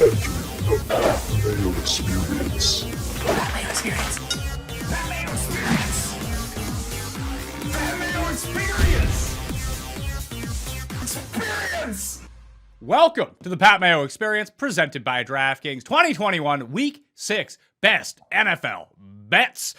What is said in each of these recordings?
Mayo Experience. Mayo Experience. Mayo Experience. Mayo Experience. Experience. Welcome to the Pat Mayo Experience, presented by DraftKings 2021 Week 6 Best NFL Bets.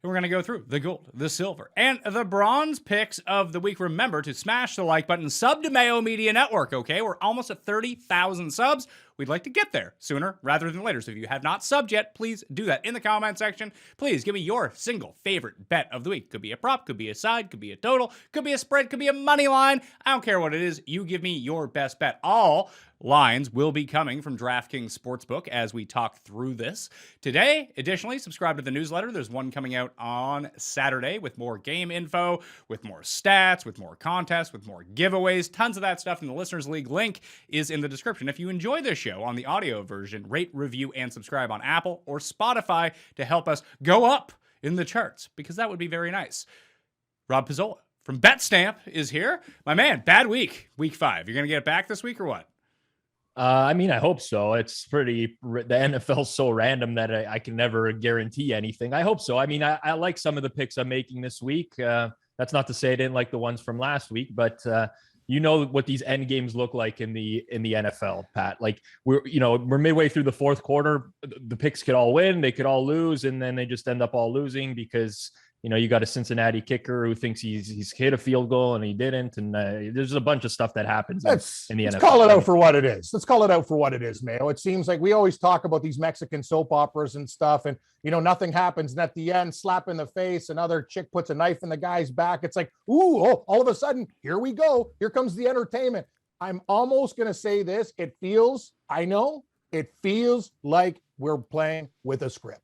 And we're going to go through the gold, the silver, and the bronze picks of the week. Remember to smash the like button, sub to Mayo Media Network, okay? We're almost at 30,000 subs. We'd like to get there sooner rather than later. So if you have not subbed yet, please do that in the comment section. Please give me your single favorite bet of the week. Could be a prop, could be a side, could be a total, could be a spread, could be a money line. I don't care what it is. You give me your best bet. All lines will be coming from DraftKings Sportsbook as we talk through this today. Additionally, subscribe to the newsletter. There's one coming out on Saturday with more game info, with more stats, with more contests, with more giveaways, tons of that stuff in the Listeners League. Link is in the description. If you enjoy this show on the audio version, rate, review, and subscribe on Apple or Spotify to help us go up in the charts, because that would be very nice. Rob Pizzola from BetStamp is here. My man, bad week, week 5. You're going to get it back this week or what? I mean, I hope so. It's the NFL's so random that I can never guarantee anything. I hope so. I mean, I like some of the picks I'm making this week. That's not to say I didn't like the ones from last week, but you know what these end games look like in the NFL, Pat. Like we're midway through the fourth quarter. The picks could all win, they could all lose, and then they just end up all losing because you got a Cincinnati kicker who thinks he's hit a field goal and he didn't, and there's a bunch of stuff that happens in the NFL. Let's call it out for what it is. Let's call it out for what it is, Mayo. It seems like we always talk about these Mexican soap operas and stuff, and nothing happens, and at the end, slap in the face, another chick puts a knife in the guy's back. It's like, all of a sudden, here we go. Here comes the entertainment. I'm almost going to say this. It feels like we're playing with a script.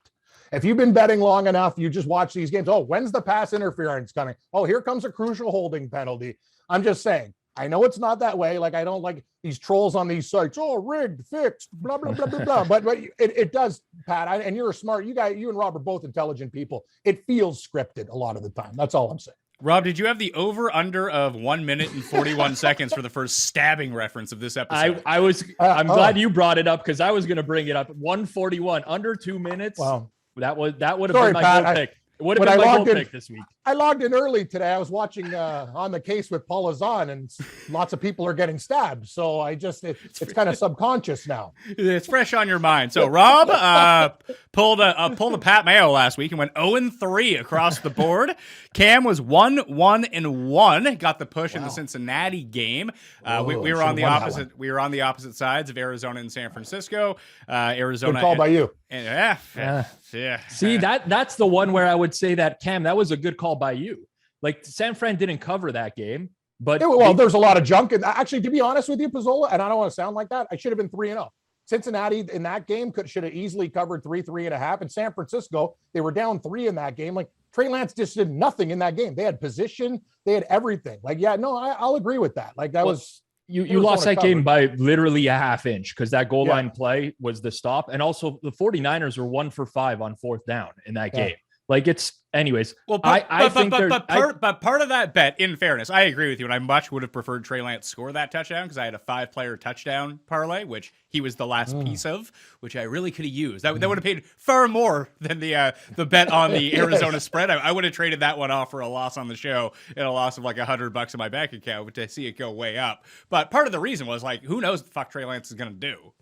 If you've been betting long enough, you just watch these games. Oh, when's the pass interference coming? Oh, here comes a crucial holding penalty. I'm just saying, I know it's not that way. Like, I don't like these trolls on these sites. Oh, rigged, fixed, blah, blah, blah, blah, blah. But it does, Pat, and you're a smart, you and Rob are both intelligent people. It feels scripted a lot of the time. That's all I'm saying. Rob, did you have the over-under of 1 minute and 41 seconds for the first stabbing reference of this episode? I'm glad you brought it up because I was going to bring it up. 141, under 2 minutes. Wow. That would have been my goal pick. It would have been my goal pick this week. I logged in early today. I was watching On the Case with Paul Azan, and lots of people are getting stabbed. So it's kind of subconscious now. It's fresh on your mind. So Rob pulled a Pat Mayo last week and went 0-3 across the board. Cam was 1-1-1, got the push in the Cincinnati game. We were on the opposite. We were on the opposite sides of Arizona and San Francisco. Arizona. Good call by you. Yeah. See, that's the one where I would say that, Cam, that was a good call by you. Like, San Fran didn't cover that game, but there's a lot of junk. And actually, to be honest with you, Pizzola, and I don't want to sound like that, I should have been 3-0. Cincinnati in that game should have easily covered 3.5. In San Francisco, they were down 3 in that game. Like, Trey Lance just did nothing in that game. They had position, they had everything. Like, I'll agree with that. Like, that was. You lost that game by literally a half inch because that goal line play was the stop. And also the 49ers were 1 for 5 on fourth down in that game. Like, anyways. Well, part of that bet, in fairness, I agree with you, and I much would have preferred Trey Lance score that touchdown because I had a 5-player touchdown parlay, which he was the last piece of, which I really could have used. That would have paid far more than the bet on the Arizona spread. I would have traded that one off for a loss on the show and a loss of like $100 in my bank account to see it go way up. But part of the reason was like, who knows what the fuck Trey Lance is going to do?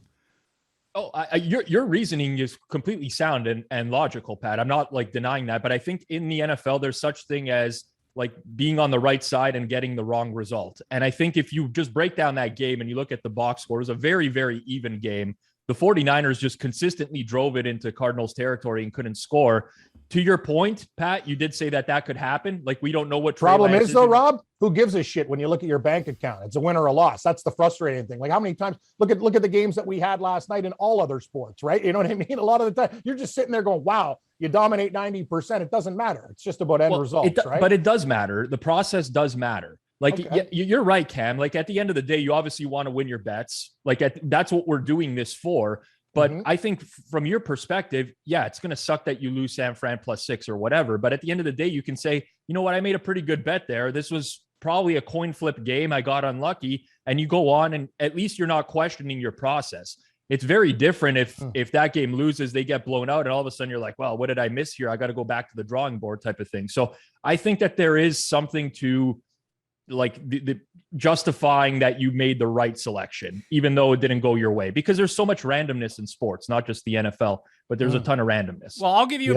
Oh, your reasoning is completely sound and logical, Pat. I'm not like denying that, but I think in the NFL, there's such thing as like being on the right side and getting the wrong result. And I think if you just break down that game and you look at the box score, it was a very, very even game. The 49ers just consistently drove it into Cardinals territory and couldn't score. To your point, Pat, you did say that could happen. Like, we don't know what problem is though, Rob. Who gives a shit when you look at your bank account? It's a win or a loss. That's the frustrating thing. Like, how many times look at the games that we had last night in all other sports, right? You know what I mean? A lot of the time you're just sitting there going, wow, you dominate 90%. It doesn't matter. It's just about end results, right? But it does matter. The process does matter. Like, you're right, Cam. Like, at the end of the day, you obviously want to win your bets. Like, that's what we're doing this for. But I think from your perspective, it's going to suck that you lose San Fran +6 or whatever. But at the end of the day, you can say, you know what, I made a pretty good bet there. This was probably a coin flip game. I got unlucky. And you go on, and at least you're not questioning your process. It's very different if that game loses, they get blown out, and all of a sudden you're like, well, what did I miss here? I got to go back to the drawing board type of thing. So I think that there is something to like the justifying that you made the right selection, even though it didn't go your way, because there's so much randomness in sports, not just the NFL, but there's a ton of randomness. Well, I'll give you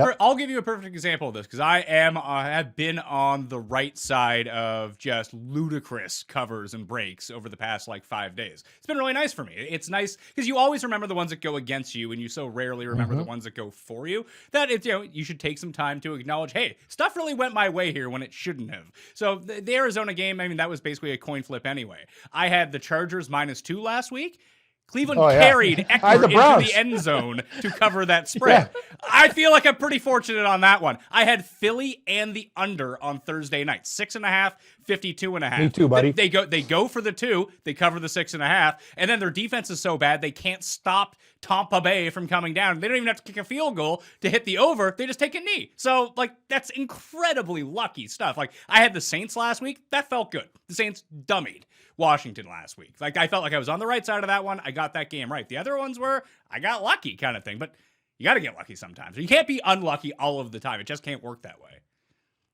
a perfect example of this, because I have been on the right side of just ludicrous covers and breaks over the past like 5 days. It's been really nice for me. It's nice because you always remember the ones that go against you, and you so rarely remember the ones that go for you. That it's, you should take some time to acknowledge, hey, stuff really went my way here when it shouldn't have. So the Arizona game, I mean, that was basically a coin flip anyway. I had the Chargers -2 last week. Cleveland carried Eckler into the end zone to cover that spread. Yeah. I feel like I'm pretty fortunate on that one. I had Philly and the under on Thursday night. 6.5, 52.5. Me too, buddy. They go for the 2. They cover the 6.5. And then their defense is so bad, they can't stop Tampa Bay from coming down. They don't even have to kick a field goal to hit the over. They just take a knee. So, like, that's incredibly lucky stuff. Like, I had the Saints last week. That felt good. The Saints dummied Washington last week. Like, I felt like I was on the right side of that one. I got that game right. The other ones were, I got lucky kind of thing. But you got to get lucky sometimes. You can't be unlucky all of the time. It just can't work that way.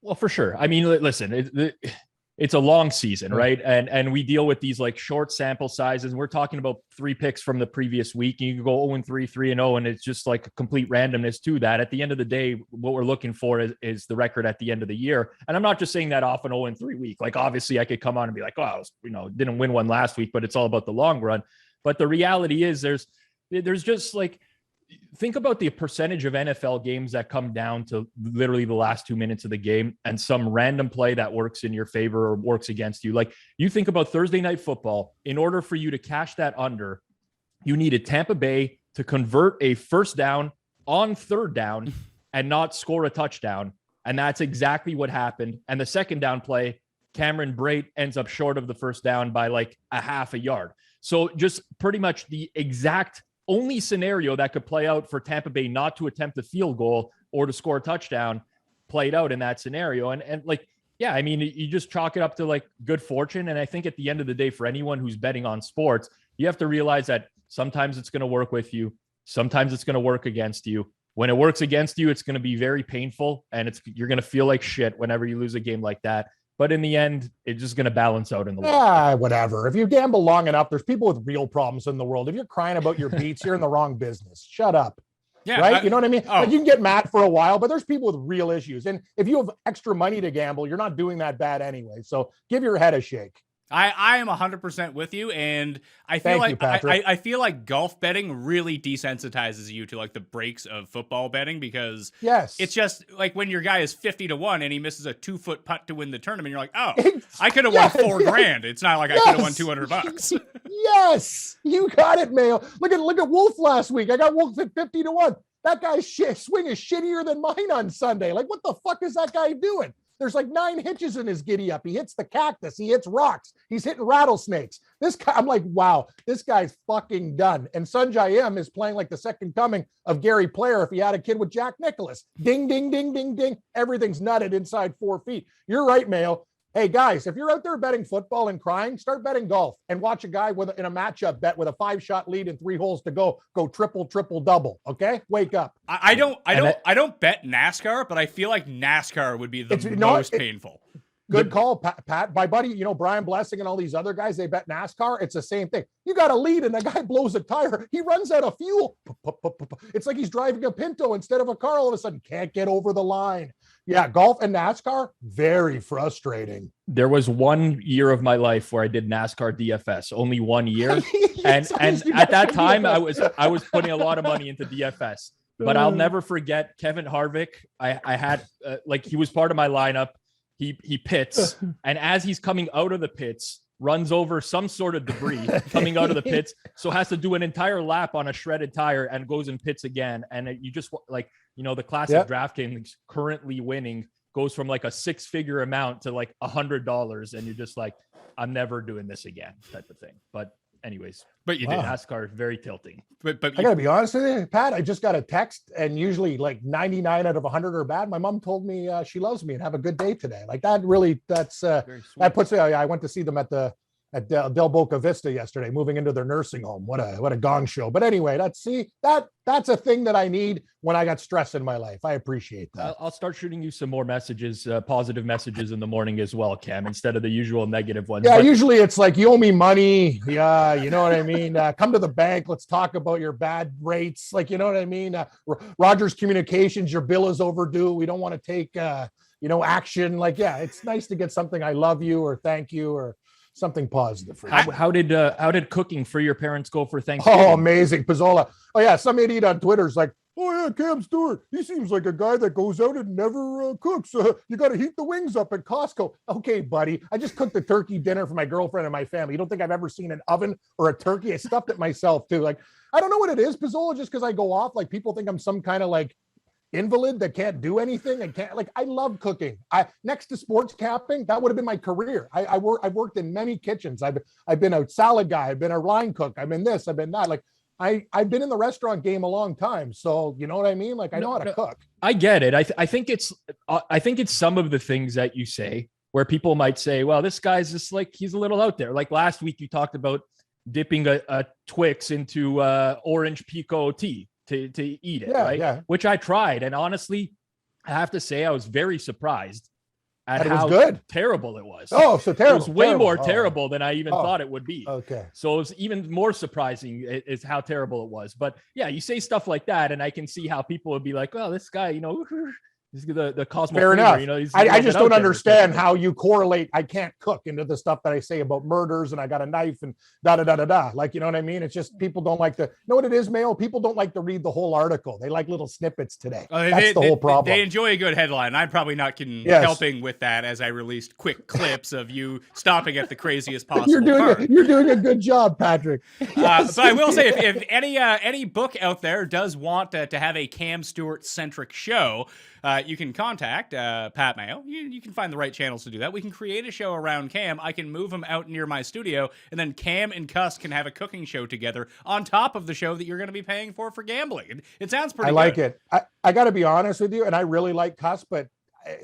Well, for sure. I mean, listen, it's a long season, right? And we deal with these like short sample sizes. And we're talking about 3 picks from the previous week. And you can go 0-3, 3-0, and it's just like a complete randomness to that. At the end of the day, what we're looking for is the record at the end of the year. And I'm not just saying that off an 0-3 week. Like, obviously, I could come on and be like, oh, I was, didn't win one last week, but it's all about the long run. But the reality is there's just like, think about the percentage of NFL games that come down to literally the last 2 minutes of the game and some random play that works in your favor or works against you. Like, you think about Thursday Night Football, in order for you to cash that under, you needed Tampa Bay to convert a first down on third down and not score a touchdown. And that's exactly what happened. And the second down play, Cameron Brate ends up short of the first down by like a half a yard. So just pretty much the exact only scenario that could play out for Tampa Bay not to attempt a field goal or to score a touchdown played out in that scenario. And like, yeah, I mean, you just chalk it up to like good fortune. And I think at the end of the day, for anyone who's betting on sports, you have to realize that sometimes it's going to work with you. Sometimes it's going to work against you. When it works against you, it's going to be very painful, and you're going to feel like shit whenever you lose a game like that. But in the end, it's just going to balance out in the world. Whatever. If you gamble long enough, there's people with real problems in the world. If you're crying about your beats, you're in the wrong business. Shut up. Yeah, right? You know what I mean? Like, you can get mad for a while, but there's people with real issues. And if you have extra money to gamble, you're not doing that bad anyway. So give your head a shake. I am 100% with you, and I feel I feel like golf betting really desensitizes you to like the breaks of football betting, because it's just like when your guy is 50-1 and he misses a 2-foot putt to win the tournament, you're like, oh, I could have won $4,000. It's not like I could have won $200. Yes, you got it, Mayo. Look at Wolf last week. I got Wolf at 50-1. That guy's swing is shittier than mine on Sunday. Like, what the fuck is that guy doing? There's like 9 hitches in his giddy up. He hits the cactus. He hits rocks. He's hitting rattlesnakes. This guy, I'm like, wow, this guy's fucking done. And Sanjay M is playing like the second coming of Gary Player if he had a kid with Jack Nicklaus. Ding, ding, ding, ding, ding. Everything's nutted inside 4 feet. You're right, Mayo. Hey, guys, if you're out there betting football and crying, start betting golf and watch a guy in a matchup bet with a 5-shot lead and 3 holes to go triple, double. Okay, wake up. I don't bet NASCAR, but I feel like NASCAR would be the most painful. Good call, Pat. My buddy, Brian Blessing and all these other guys, they bet NASCAR. It's the same thing. You got a lead and the guy blows a tire. He runs out of fuel. It's like he's driving a Pinto instead of a car. All of a sudden, can't get over the line. Yeah, golf and NASCAR, very frustrating. There was 1 year of my life where I did NASCAR DFS, only 1 year. and at that time, I was putting a lot of money into DFS. But I'll never forget Kevin Harvick. I had, he was part of my lineup. He pits, and as he's coming out of the pits, runs over some sort of debris coming out of the pits, so has to do an entire lap on a shredded tire and goes and pits again. And you just the classic DraftKings currently winning goes from like a 6-figure amount to like $100, and you're just like, I'm never doing this again, type of thing. But anyways, but you did. NASCAR is very tilting. But I gotta be honest with you, Pat. I just got a text, and usually like 99 out of 100 are bad. My mom told me she loves me and have a good day today. Like that really, that puts me. I went to see them at the at Del Boca Vista yesterday, moving into their nursing home. What a gong show. But anyway, that's a thing that I need when I got stress in my life. I appreciate that. I'll start shooting you some more messages, positive messages in the morning as well, Cam, instead of the usual negative ones. Yeah, usually it's like, you owe me money. Yeah, you know what I mean? Come to the bank. Let's talk about your bad rates. Like, you know what I mean? Rogers Communications, your bill is overdue. We don't want to take, action. Like, yeah, it's nice to get something, I love you or thank you or something positive for you. How did cooking for your parents go for Thanksgiving? Oh, amazing. Pizzola. Oh, yeah. Some idiot on Twitter's like, oh, yeah, Cam Stewart. He seems like a guy that goes out and never cooks. You got to heat the wings up at Costco. Okay, buddy. I just cooked a turkey dinner for my girlfriend and my family. You don't think I've ever seen an oven or a turkey? I stuffed it myself, too. Like, I don't know what it is, Pizzola, just because I go off. Like, people think I'm some kind of like invalid that can't do anything. I love cooking. Next to sports capping, that would have been my career. I've worked in many kitchens. I've been a salad guy. I've been a line cook. I've been this, I've been that. Like, I've been in the restaurant game a long time. So you know what I mean? Like, I know how to cook. I get it. I think it's some of the things that you say where people might say, well, this guy's just like, he's a little out there. Like last week you talked about dipping a Twix into orange pico tea to eat it, right? Yeah. Which I tried. And honestly, I have to say I was very surprised at how terrible it was. Oh, so terrible. It was way more terrible than I even thought it would be. Okay. So it was even more surprising is how terrible it was. But yeah, you say stuff like that and I can see how people would be like, well, this guy, this is the Cosmo. Fair enough. I just don't understand how you correlate I can't cook into the stuff that I say about murders and I got a knife and da. Like, you know what I mean? It's just people don't like to know what it is, Mayo. People don't like to read the whole article. They like little snippets today. That's the whole problem. They enjoy a good headline. I'm probably not helping with that as I released quick clips of you stopping at the craziest possible You're doing a good job, Patrick. But I will say, if any book out there does want to have a Cam Stewart centric show, you can contact Pat Mayo. You can find the right channels to do that. We can create a show around Cam. I can move him out near my studio, and then Cam and Cuss can have a cooking show together on top of the show that you're going to be paying for gambling. It sounds pretty good. I like it. I got to be honest with you, and I really like Cuss, but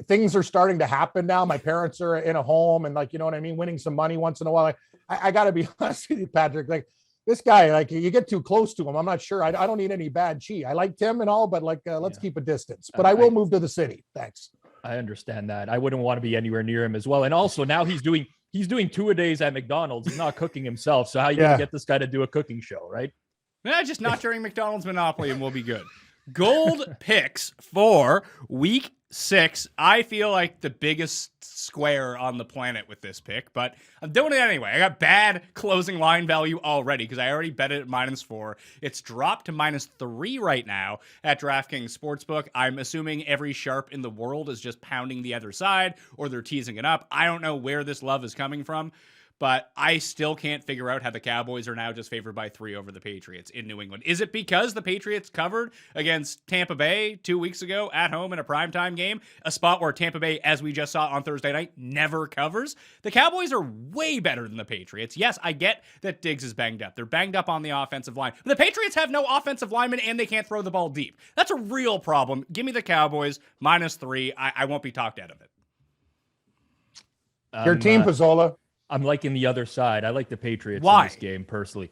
things are starting to happen now. My parents are in a home and, like, you know what I mean, winning some money once in a while. I got to be honest with you, Patrick. Like, this guy, like, you get too close to him. I'm not sure. I don't need any bad chi. I like Tim and all, but let's keep a distance. But I will move to the city. Thanks. I understand that. I wouldn't want to be anywhere near him as well. And also now he's doing 2-a-days at McDonald's. He's not cooking himself. So how are you gonna get this guy to do a cooking show, right? Yeah, just not during McDonald's Monopoly, and we'll be good. Gold picks for week 6. I feel like the biggest square on the planet with this pick, but I'm doing it anyway. I got bad closing line value already because I already bet it at -4. It's dropped to -3 right now at DraftKings Sportsbook. I'm assuming every sharp in the world is just pounding the other side or they're teasing it up. I don't know where this love is coming from, but I still can't figure out how the Cowboys are now just favored by 3 over the Patriots in New England. Is it because the Patriots covered against Tampa Bay 2 weeks ago at home in a primetime game, a spot where Tampa Bay, as we just saw on Thursday night, never covers? The Cowboys are way better than the Patriots. Yes, I get that Diggs is banged up. They're banged up on the offensive line. But the Patriots have no offensive linemen, and they can't throw the ball deep. That's a real problem. Give me the Cowboys -3. I won't be talked out of it. Your team, Pizzola. I'm liking the other side. I like the Patriots in this game personally.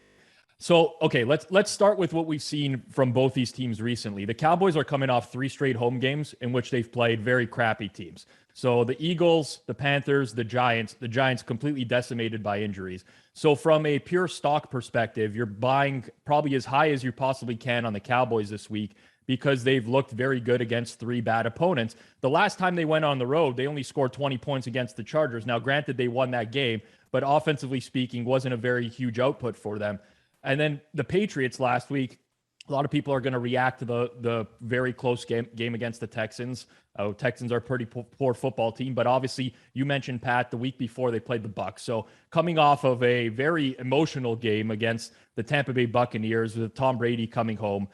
So, okay, let's start with what we've seen from both these teams recently. The Cowboys are coming off 3 straight home games in which they've played very crappy teams. So the Eagles, the Panthers, the Giants completely decimated by injuries. So from a pure stock perspective, you're buying probably as high as you possibly can on the Cowboys this week because they've looked very good against 3 bad opponents. The last time they went on the road, they only scored 20 points against the Chargers. Now, granted, they won that game, but offensively speaking, wasn't a very huge output for them. And then the Patriots last week, a lot of people are going to react to the very close game against the Texans. Texans are a pretty poor football team, but obviously you mentioned, Pat, the week before they played the Bucs. So coming off of a very emotional game against the Tampa Bay Buccaneers with Tom Brady coming home,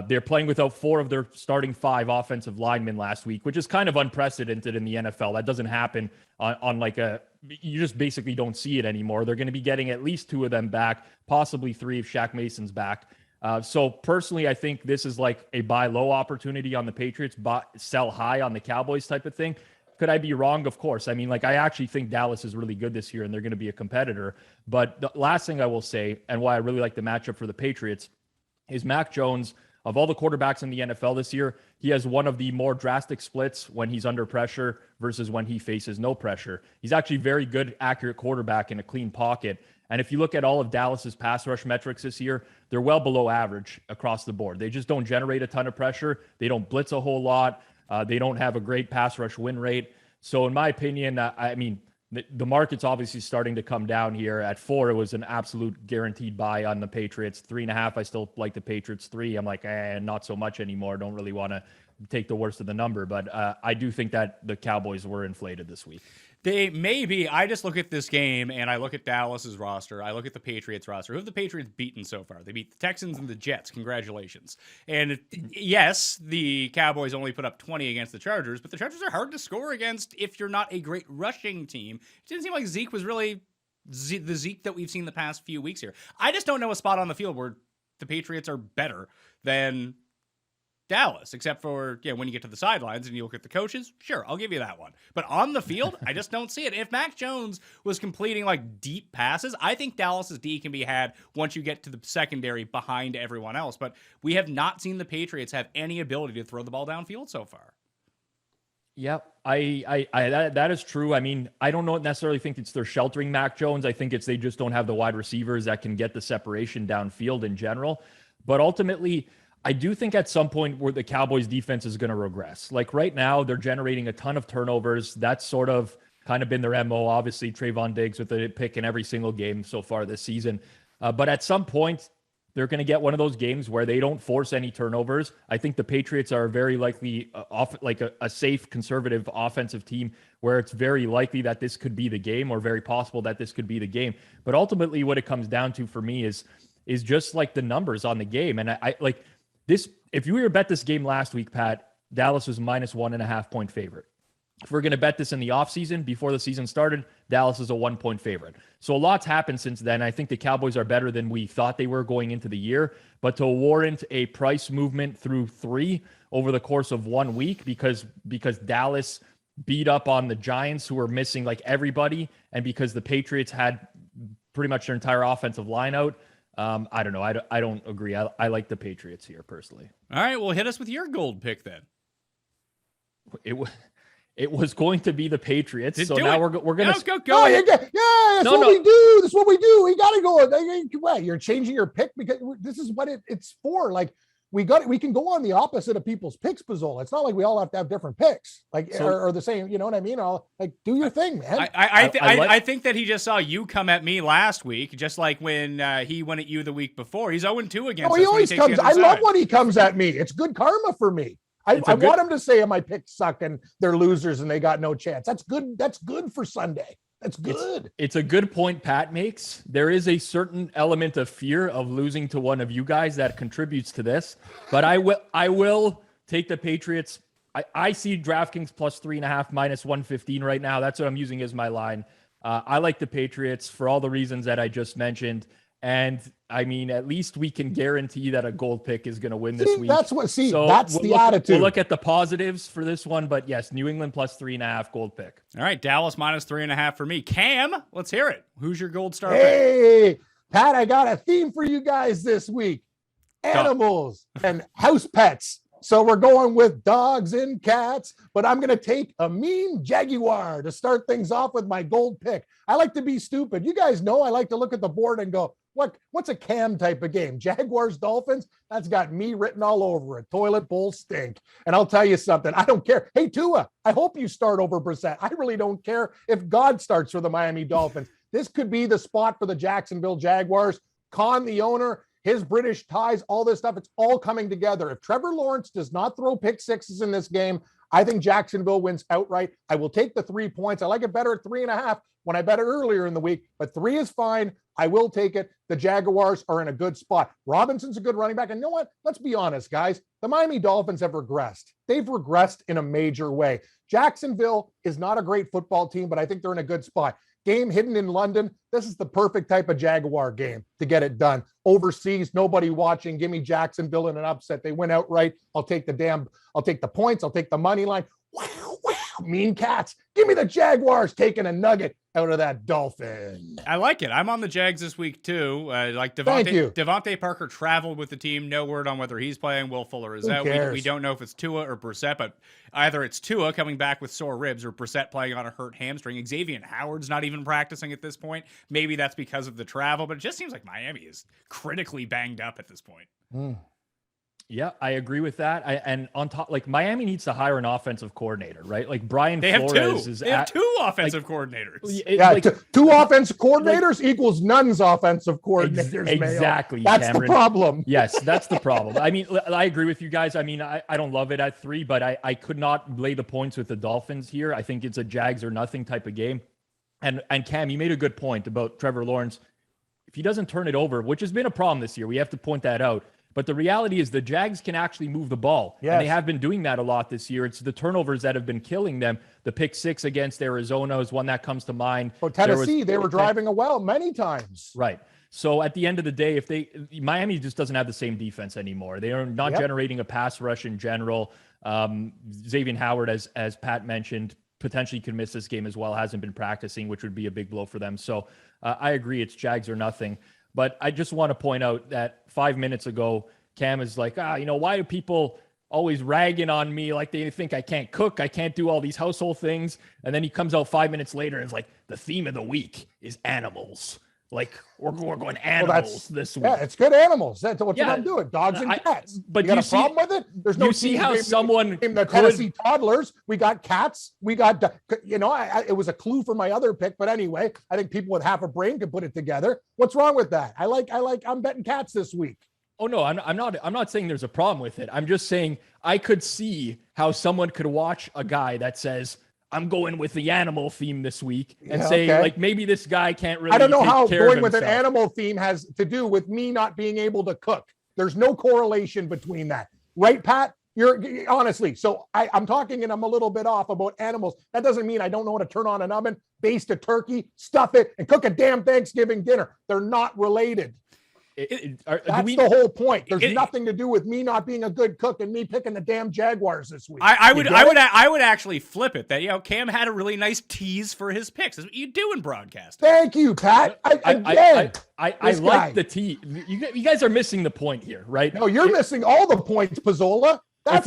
they're playing without 4 of their starting 5 offensive linemen last week, which is kind of unprecedented in the NFL. That doesn't happen on you just basically don't see it anymore. They're going to be getting at least 2 of them back, possibly 3 if Shaq Mason's back. So personally, I think this is like a buy low opportunity on the Patriots, sell high on the Cowboys type of thing. Could I be wrong? Of course. I mean, like, I actually think Dallas is really good this year and they're going to be a competitor. But the last thing I will say, and why I really like the matchup for the Patriots, is Mac Jones. Of all the quarterbacks in the NFL this year, he has one of the more drastic splits when he's under pressure versus when he faces no pressure. He's actually very good, accurate quarterback in a clean pocket. And if you look at all of Dallas's pass rush metrics this year, they're well below average across the board. They just don't generate a ton of pressure. They don't blitz a whole lot. They don't have a great pass rush win rate. So in my opinion, I mean, the market's obviously starting to come down here. At 4, it was an absolute guaranteed buy on the Patriots. 3.5, I still like the Patriots. 3, I'm like, not so much anymore. Don't really want to take the worst of the number. But I do think that the Cowboys were inflated this week. They may be. I just look at this game and I look at Dallas's roster. I look at the Patriots roster. Who have the Patriots beaten so far? They beat the Texans and the Jets. Congratulations. And yes, the Cowboys only put up 20 against the Chargers, but the Chargers are hard to score against if you're not a great rushing team. It didn't seem like Zeke was really the Zeke that we've seen the past few weeks here. I just don't know a spot on the field where the Patriots are better than Dallas, except for when you get to the sidelines and you look at the coaches. Sure, I'll give you that one. But on the field, I just don't see it. If Mac Jones was completing like deep passes, I think Dallas's D can be had once you get to the secondary behind everyone else. But we have not seen the Patriots have any ability to throw the ball downfield so far. Yep, that is true. I mean, I don't necessarily think it's they're sheltering Mac Jones. I think it's they just don't have the wide receivers that can get the separation downfield in general. But ultimately, I do think at some point where the Cowboys defense is going to regress. Like right now, they're generating a ton of turnovers. That's sort of kind of been their MO. Obviously, Trayvon Diggs with a pick in every single game so far this season. But at some point, they're going to get one of those games where they don't force any turnovers. I think the Patriots are very likely a safe, conservative offensive team where it's very likely that this could be the game, or very possible that this could be the game. But ultimately, what it comes down to for me is just like the numbers on the game. And I like this. If you were to bet this game last week, Pat, Dallas was -1.5 point favorite. If we're going to bet this in the offseason, before the season started, Dallas is a 1 point favorite. So a lot's happened since then. I think the Cowboys are better than we thought they were going into the year. But to warrant a price movement through 3 over the course of 1 week because Dallas beat up on the Giants, who were missing like everybody, and because the Patriots had pretty much their entire offensive line out, I don't know. I don't agree. I like the Patriots here personally. All right, well, hit us with your gold pick then. It was going to be the Patriots, so now we're going to go. Oh, yeah, that's what we do. That's what we do. We got to go. What, you're changing your pick because this is what it's for. Like we can go on the opposite of people's picks, Pizzola. It's not like we all have to have different picks, or the same. You know what I mean? I'll do your thing, man. I think that he just saw you come at me last week, just like when he went at you the week before. He's 0-2 against us. He always comes. I love when he comes at me. It's good karma for me. I want him to say my picks suck and they're losers and they got no chance. That's good. That's good for Sunday. That's good. It's a good point Pat makes. There is a certain element of fear of losing to one of you guys that contributes to this, but I will take the Patriots. I see DraftKings plus 3.5 -115 right now. That's what I'm using as my line. I like the Patriots for all the reasons that I just mentioned. And I mean, at least we can guarantee that a gold pick is going to win this week. That's the attitude. We'll look at the positives for this one, but yes, New England plus 3.5 gold pick. All right, Dallas -3.5 for me. Cam, let's hear it. Who's your gold star pick? Pat, I got a theme for you guys this week: animals and house pets. So we're going with dogs and cats, but I'm going to take a mean Jaguar to start things off with my gold pick. I like to be stupid. You guys know I like to look at the board and go, what's a Cam type of game? Jaguars, Dolphins? That's got me written all over it. Toilet bowl stink. And I'll tell you something. I don't care. Hey, Tua, I hope you start over Brissett. I really don't care if God starts for the Miami Dolphins. This could be the spot for the Jacksonville Jaguars. Khan, the owner, his British ties, all this stuff, it's all coming together. If Trevor Lawrence does not throw pick sixes in this game, I think Jacksonville wins outright. I will take the 3 points. I like it better at 3.5 when I bet it earlier in the week, but 3 is fine. I will take it. The Jaguars are in a good spot. Robinson's a good running back. And you know what? Let's be honest, guys. The Miami Dolphins have regressed. They've regressed in a major way. Jacksonville is not a great football team, but I think they're in a good spot. Game hidden in London. This is the perfect type of Jaguar game to get it done. Overseas, nobody watching. Give me Jacksonville in an upset. They win outright. I'll take the points. I'll take the money line. Wow, wow. Mean Cats. Give me the Jaguars taking a nugget out of that Dolphin. I like it. I'm on the Jags this week too. Like Thank you. Devontae Parker traveled with the team. No word on whether he's playing. Will Fuller is Who out. cares? We don't know if it's Tua or Brissett, but either it's Tua coming back with sore ribs or Brissett playing on a hurt hamstring. Xavier Howard's not even practicing at this point. Maybe that's because of the travel, but it just seems like Miami is critically banged up at this point. Yeah, I agree with that. And on top, like Miami needs to hire an offensive coordinator, right? Like Brian They have Flores two. is They have two offensive coordinators. Yeah, two offensive coordinators equals none's offensive coordinators. Exactly. Mayo. That's Cameron. the problem. Yes, that's the problem. I mean, I agree with you guys. I mean, I don't love it at 3, but I could not lay the points with the Dolphins here. I think it's a Jags or nothing type of game. And Cam, you made a good point about Trevor Lawrence. If he doesn't turn it over, which has been a problem this year, we have to point that out. But the reality is the Jags can actually move the ball. Yes. And they have been doing that a lot this year. It's the turnovers that have been killing them. The pick 6 against Arizona is one that comes to mind. For Tennessee, they were driving a well many times. Right. So at the end of the day, Miami just doesn't have the same defense anymore. They are not generating a pass rush in general. Xavier Howard, as Pat mentioned, potentially could miss this game as well. Hasn't been practicing, which would be a big blow for them. So I agree. It's Jags or nothing. But I just want to point out that 5 minutes ago, Cam is like, why do people always ragging on me? Like they think I can't cook. I can't do all these household things. And then he comes out 5 minutes later and is like, the theme of the week is animals. Like we're going animals this week. Yeah, it's good animals. That's what I'm doing. Dogs and cats. But you got a problem with it? There's no. You see how someone in the Tennessee toddlers. We got cats. We got. It was a clue for my other pick. But anyway, I think people with half a brain could put it together. What's wrong with that? I'm betting cats this week. Oh no, I'm not saying there's a problem with it. I'm just saying I could see how someone could watch a guy that says, I'm going with the animal theme this week and like maybe this guy can't really. I don't know how going with himself. an animal theme has to do with me not being able to cook. There's no correlation between that. Right, Pat? You're honestly. So I'm talking and I'm a little bit off about animals. That doesn't mean I don't know how to turn on an oven, baste a turkey, stuff it, and cook a damn Thanksgiving dinner. They're not related. That's the whole point. There's nothing to do with me not being a good cook and me picking the damn Jaguars this week. I would actually flip it that Cam had a really nice tease for his picks. That's what you do in broadcast. Thank you, Pat. I like the tease. You guys are missing the point here, right? No, you're missing all the points, Pizzola. That's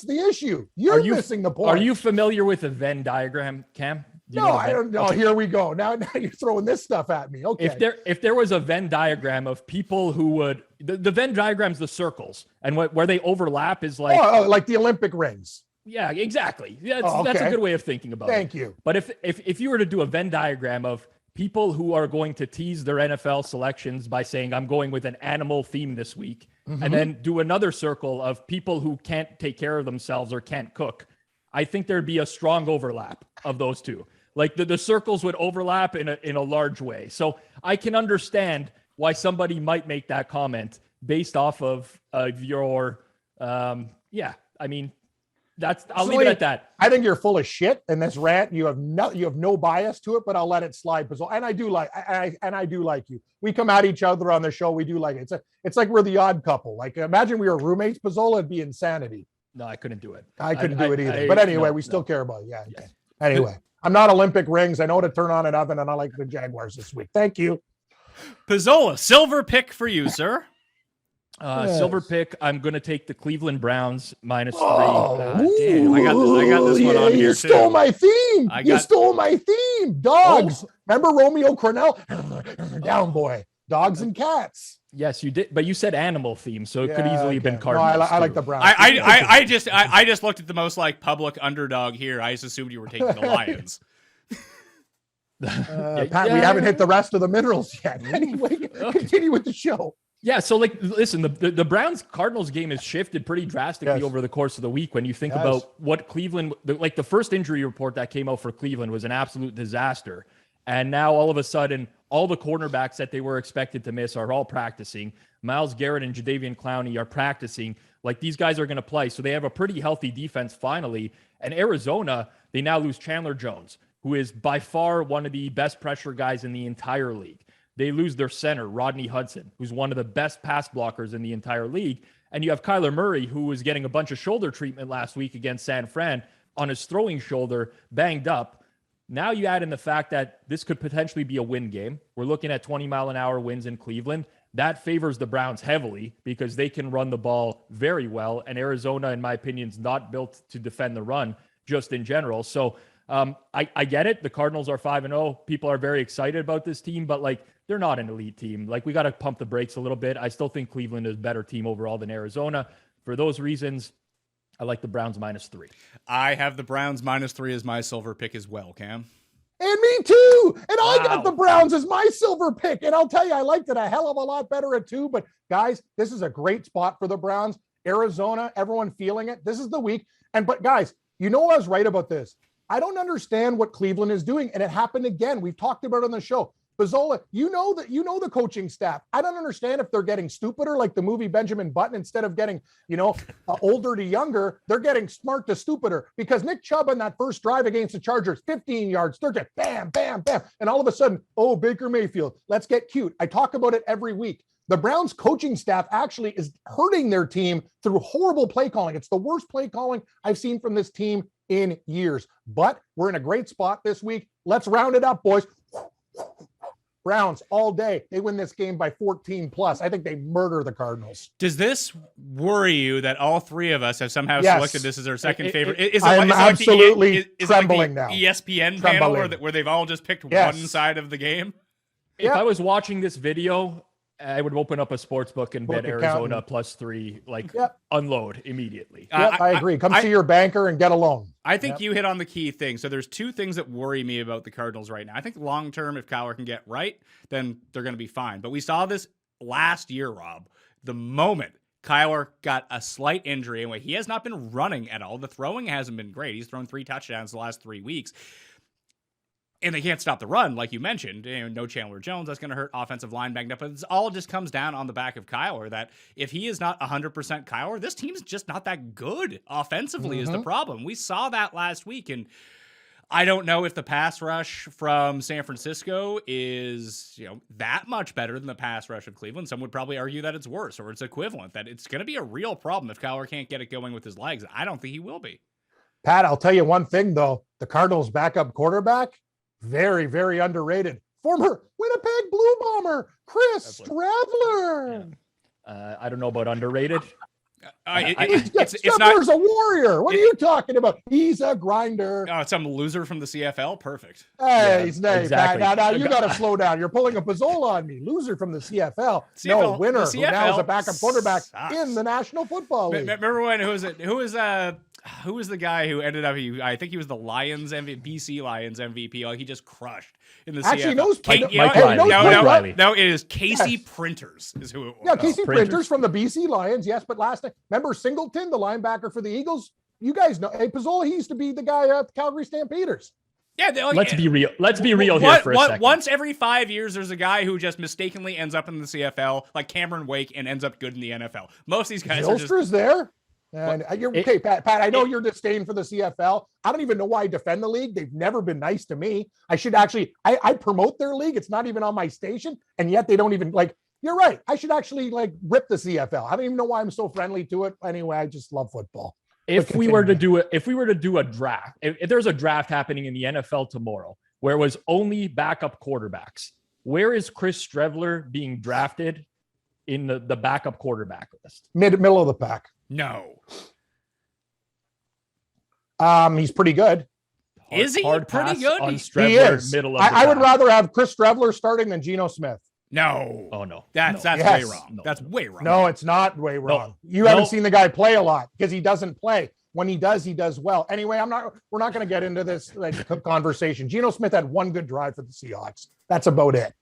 the issue. You're missing the point. Are you familiar with a Venn diagram, Cam? I don't know. Okay. Here we go. Now you're throwing this stuff at me. Okay. If there was a Venn diagram of people who would the Venn diagram's the circles, and where they overlap is like like the Olympic rings. Yeah, exactly. Yeah, that's a good way of thinking about it. Thank you. But if you were to do a Venn diagram of people who are going to tease their NFL selections by saying I'm going with an animal theme this week, and then do another circle of people who can't take care of themselves or can't cook, I think there'd be a strong overlap of those two. Like the circles would overlap in a large way. So I can understand why somebody might make that comment based off of your, I mean, I'll leave it at that. I think you're full of shit in this rant. You have no bias to it, but I'll let it slide. And I do like you. We come at each other on the show. We do like it. It's like we're the odd couple. Like imagine we were roommates, Pizzola, it'd be insanity. No, I couldn't do it. I couldn't do it either. But anyway, we still care about you. Yeah. Okay. Anyway, I'm not Olympic rings. I know to turn on an oven, and I like the Jaguars this week. Thank you. Pizzola, silver pick for you, sir. Silver pick. I'm going to take the Cleveland Browns -3. Damn, I got this one on here too. You stole my theme. You stole my theme. Dogs. Remember Romeo Cornell? Down boy. Dogs and cats. Yes, you did, but you said animal theme, so it could easily have been Cardinals. No, I like the Browns. I just looked at the most like public underdog here. I just assumed you were taking the Lions. Pat, we haven't hit the rest of the minerals yet. Anyway, continue with the show. Yeah, so listen, the Browns Cardinals game has shifted pretty drastically over the course of the week when you think about what Cleveland, the first injury report that came out for Cleveland was an absolute disaster. And now all of a sudden, all the cornerbacks that they were expected to miss are all practicing. Myles Garrett and Jadeveon Clowney are practicing. Like these guys are going to play. So they have a pretty healthy defense finally. And Arizona, they now lose Chandler Jones, who is by far one of the best pressure guys in the entire league. They lose their center, Rodney Hudson, who's one of the best pass blockers in the entire league. And you have Kyler Murray, who was getting a bunch of shoulder treatment last week against San Fran, on his throwing shoulder, banged up. Now you add in the fact that this could potentially be a win game. We're looking at 20-mile-an-hour winds in Cleveland. That favors the Browns heavily because they can run the ball very well. And Arizona, in my opinion, is not built to defend the run just in general. So I get it. The Cardinals are 5-0. People are very excited about this team, but like they're not an elite team. Like we got to pump the brakes a little bit. I still think Cleveland is a better team overall than Arizona. For those reasons, I like the Browns -3. I have the Browns -3 as my silver pick as well, Cam. And me too. And I got the Browns as my silver pick. And I'll tell you, I liked it a hell of a lot better at 2. But guys, this is a great spot for the Browns. Arizona, everyone feeling it. This is the week. But guys, you know I was right about this. I don't understand what Cleveland is doing. And it happened again. We've talked about it on the show. Pizzola, you know the coaching staff. I don't understand if they're getting stupider like the movie Benjamin Button. Instead of getting, older to younger, they're getting smart to stupider because Nick Chubb on that first drive against the Chargers, 15 yards, 13, bam, bam, bam. And all of a sudden, oh, Baker Mayfield, let's get cute. I talk about it every week. The Browns coaching staff actually is hurting their team through horrible play calling. It's the worst play calling I've seen from this team in years. But we're in a great spot this week. Let's round it up, boys. Browns all day. They win this game by 14 plus. I think they murder the Cardinals. Does this worry you that all three of us have somehow selected this as our second favorite? I'm absolutely trembling now. ESPN panel where they've all just picked one side of the game? If I was watching this video, I would open up a sports book and bet Arizona +3, unload immediately. I agree. Come see your banker and get a loan. I think you hit on the key thing. So there's two things that worry me about the Cardinals right now. I think long-term, if Kyler can get right, then they're going to be fine. But we saw this last year, Rob. The moment Kyler got a slight injury, and he has not been running at all. The throwing hasn't been great. He's thrown 3 touchdowns the last 3 weeks. And they can't stop the run, like you mentioned. No Chandler Jones, that's going to hurt. Offensive line banged up. But it all just comes down on the back of Kyler, that if he is not 100% Kyler, this team's just not that good offensively is the problem. We saw that last week, and I don't know if the pass rush from San Francisco is that much better than the pass rush of Cleveland. Some would probably argue that it's worse or it's equivalent, that it's going to be a real problem if Kyler can't get it going with his legs. I don't think he will be. Pat, I'll tell you one thing, though. The Cardinals' backup quarterback, very, very underrated. Former Winnipeg Blue Bomber, Chris Streveler. I don't know about underrated. Streveler's a warrior. What are you talking about? He's a grinder. Oh, some loser from the CFL? Perfect. Hey, exactly. Now you got to slow down. You're pulling a Pizzola on me. Loser from the CFL. No, winner who now is a backup quarterback in the National Football League. Remember when, who was the guy who ended up, I think he was the Lions MVP, BC Lions MVP. Like he just crushed in the Actually, CFL. No, it is Casey Printers is who it was. Yeah, Casey Printers from the BC Lions. Yes, but last night, remember Singleton, the linebacker for the Eagles? You guys know. Hey, Pizzola, he used to be the guy at the Calgary Stampeders. Yeah, let's be real. Let's be real here for a second. Once every 5 years, there's a guy who just mistakenly ends up in the CFL, like Cameron Wake, and ends up good in the NFL. Most of these guys are just there. And okay, Pat, I know you're disdain for the CFL. I don't even know why I defend the league. They've never been nice to me. I should actually, I promote their league. It's not even on my station. And yet they don't even you're right. I should actually rip the CFL. I don't even know why I'm so friendly to it. Anyway, I just love football. If we were to do a draft, if there's a draft happening in the NFL tomorrow where it was only backup quarterbacks, where is Chris Streveler being drafted in the backup quarterback list? Middle of the pack. No. He's pretty good. Is he pretty good? He is. I would rather have Chris Streveler starting than Geno Smith. No. Oh, no. That's way wrong. No. That's way wrong. No, it's not way wrong. No. You haven't seen the guy play a lot because he doesn't play. When he does well. Anyway, we're not going to get into this conversation. Geno Smith had one good drive for the Seahawks. That's about it.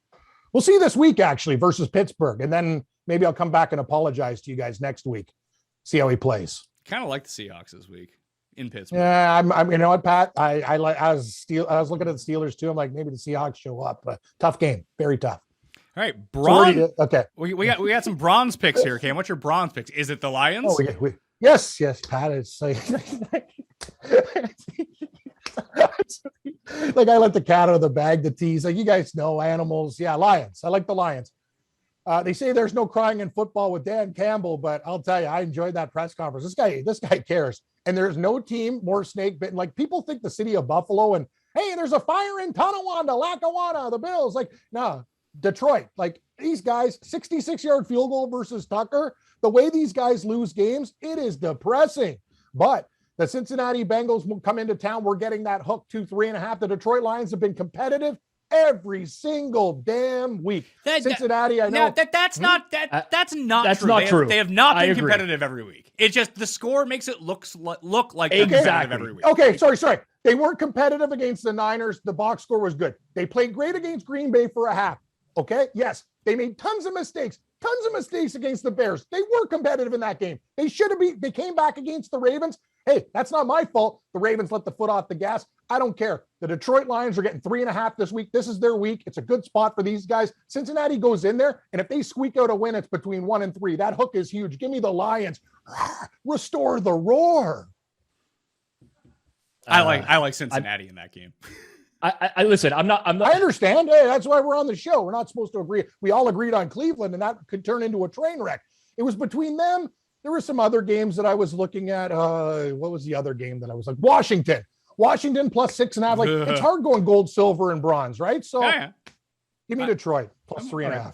We'll see this week, actually, versus Pittsburgh. And then maybe I'll come back and apologize to you guys next week. See how he plays. Kind of like the Seahawks this week in Pittsburgh. Yeah, I'm. You know what, Pat? I was looking at the Steelers too. I'm like, maybe the Seahawks show up. Tough game, very tough. All right, bronze. Okay, we got some bronze picks here, Cam. What's your bronze picks? Is it the Lions? Oh, yes, Pat. It's like I let the cat out of the bag to tease. Like you guys know animals. Yeah, Lions. I like the Lions. They say there's no crying in football with Dan Campbell, but I'll tell you, I enjoyed that press conference. This guy cares. And there's no team more snake bitten. Like, people think the city of Buffalo and, hey, there's a fire in Tonawanda, Lackawanna, the Bills. Like, no, Detroit. Like, these guys, 66-yard field goal versus Tucker. The way these guys lose games, it is depressing. But the Cincinnati Bengals will come into town. We're getting that hook 2-3.5. The Detroit Lions have been competitive every single damn week. Cincinnati, I know. That's not true. They have not been competitive every week. It's just the score makes it look like they're competitive every week. Okay, sorry. They weren't competitive against the Niners. The box score was good. They played great against Green Bay for a half. Okay, yes. They made tons of mistakes against the Bears. They were competitive in that game. They came back against the Ravens. Hey, that's not my fault. The Ravens let the foot off the gas. I don't care. The Detroit Lions are getting 3.5 this week. This is their week. It's a good spot for these guys. Cincinnati goes in there, and if they squeak out a win, it's between 1 and 3. That hook is huge. Give me the Lions. Restore the roar. I like Cincinnati in that game. I listen. I'm not. I understand. Hey, that's why we're on the show. We're not supposed to agree. We all agreed on Cleveland, and that could turn into a train wreck. It was between them. There were some other games that I was looking at. What was the other game that I was like? Washington plus 6.5. Like, it's hard going gold, silver, and bronze, right? So give me Detroit plus 3.5.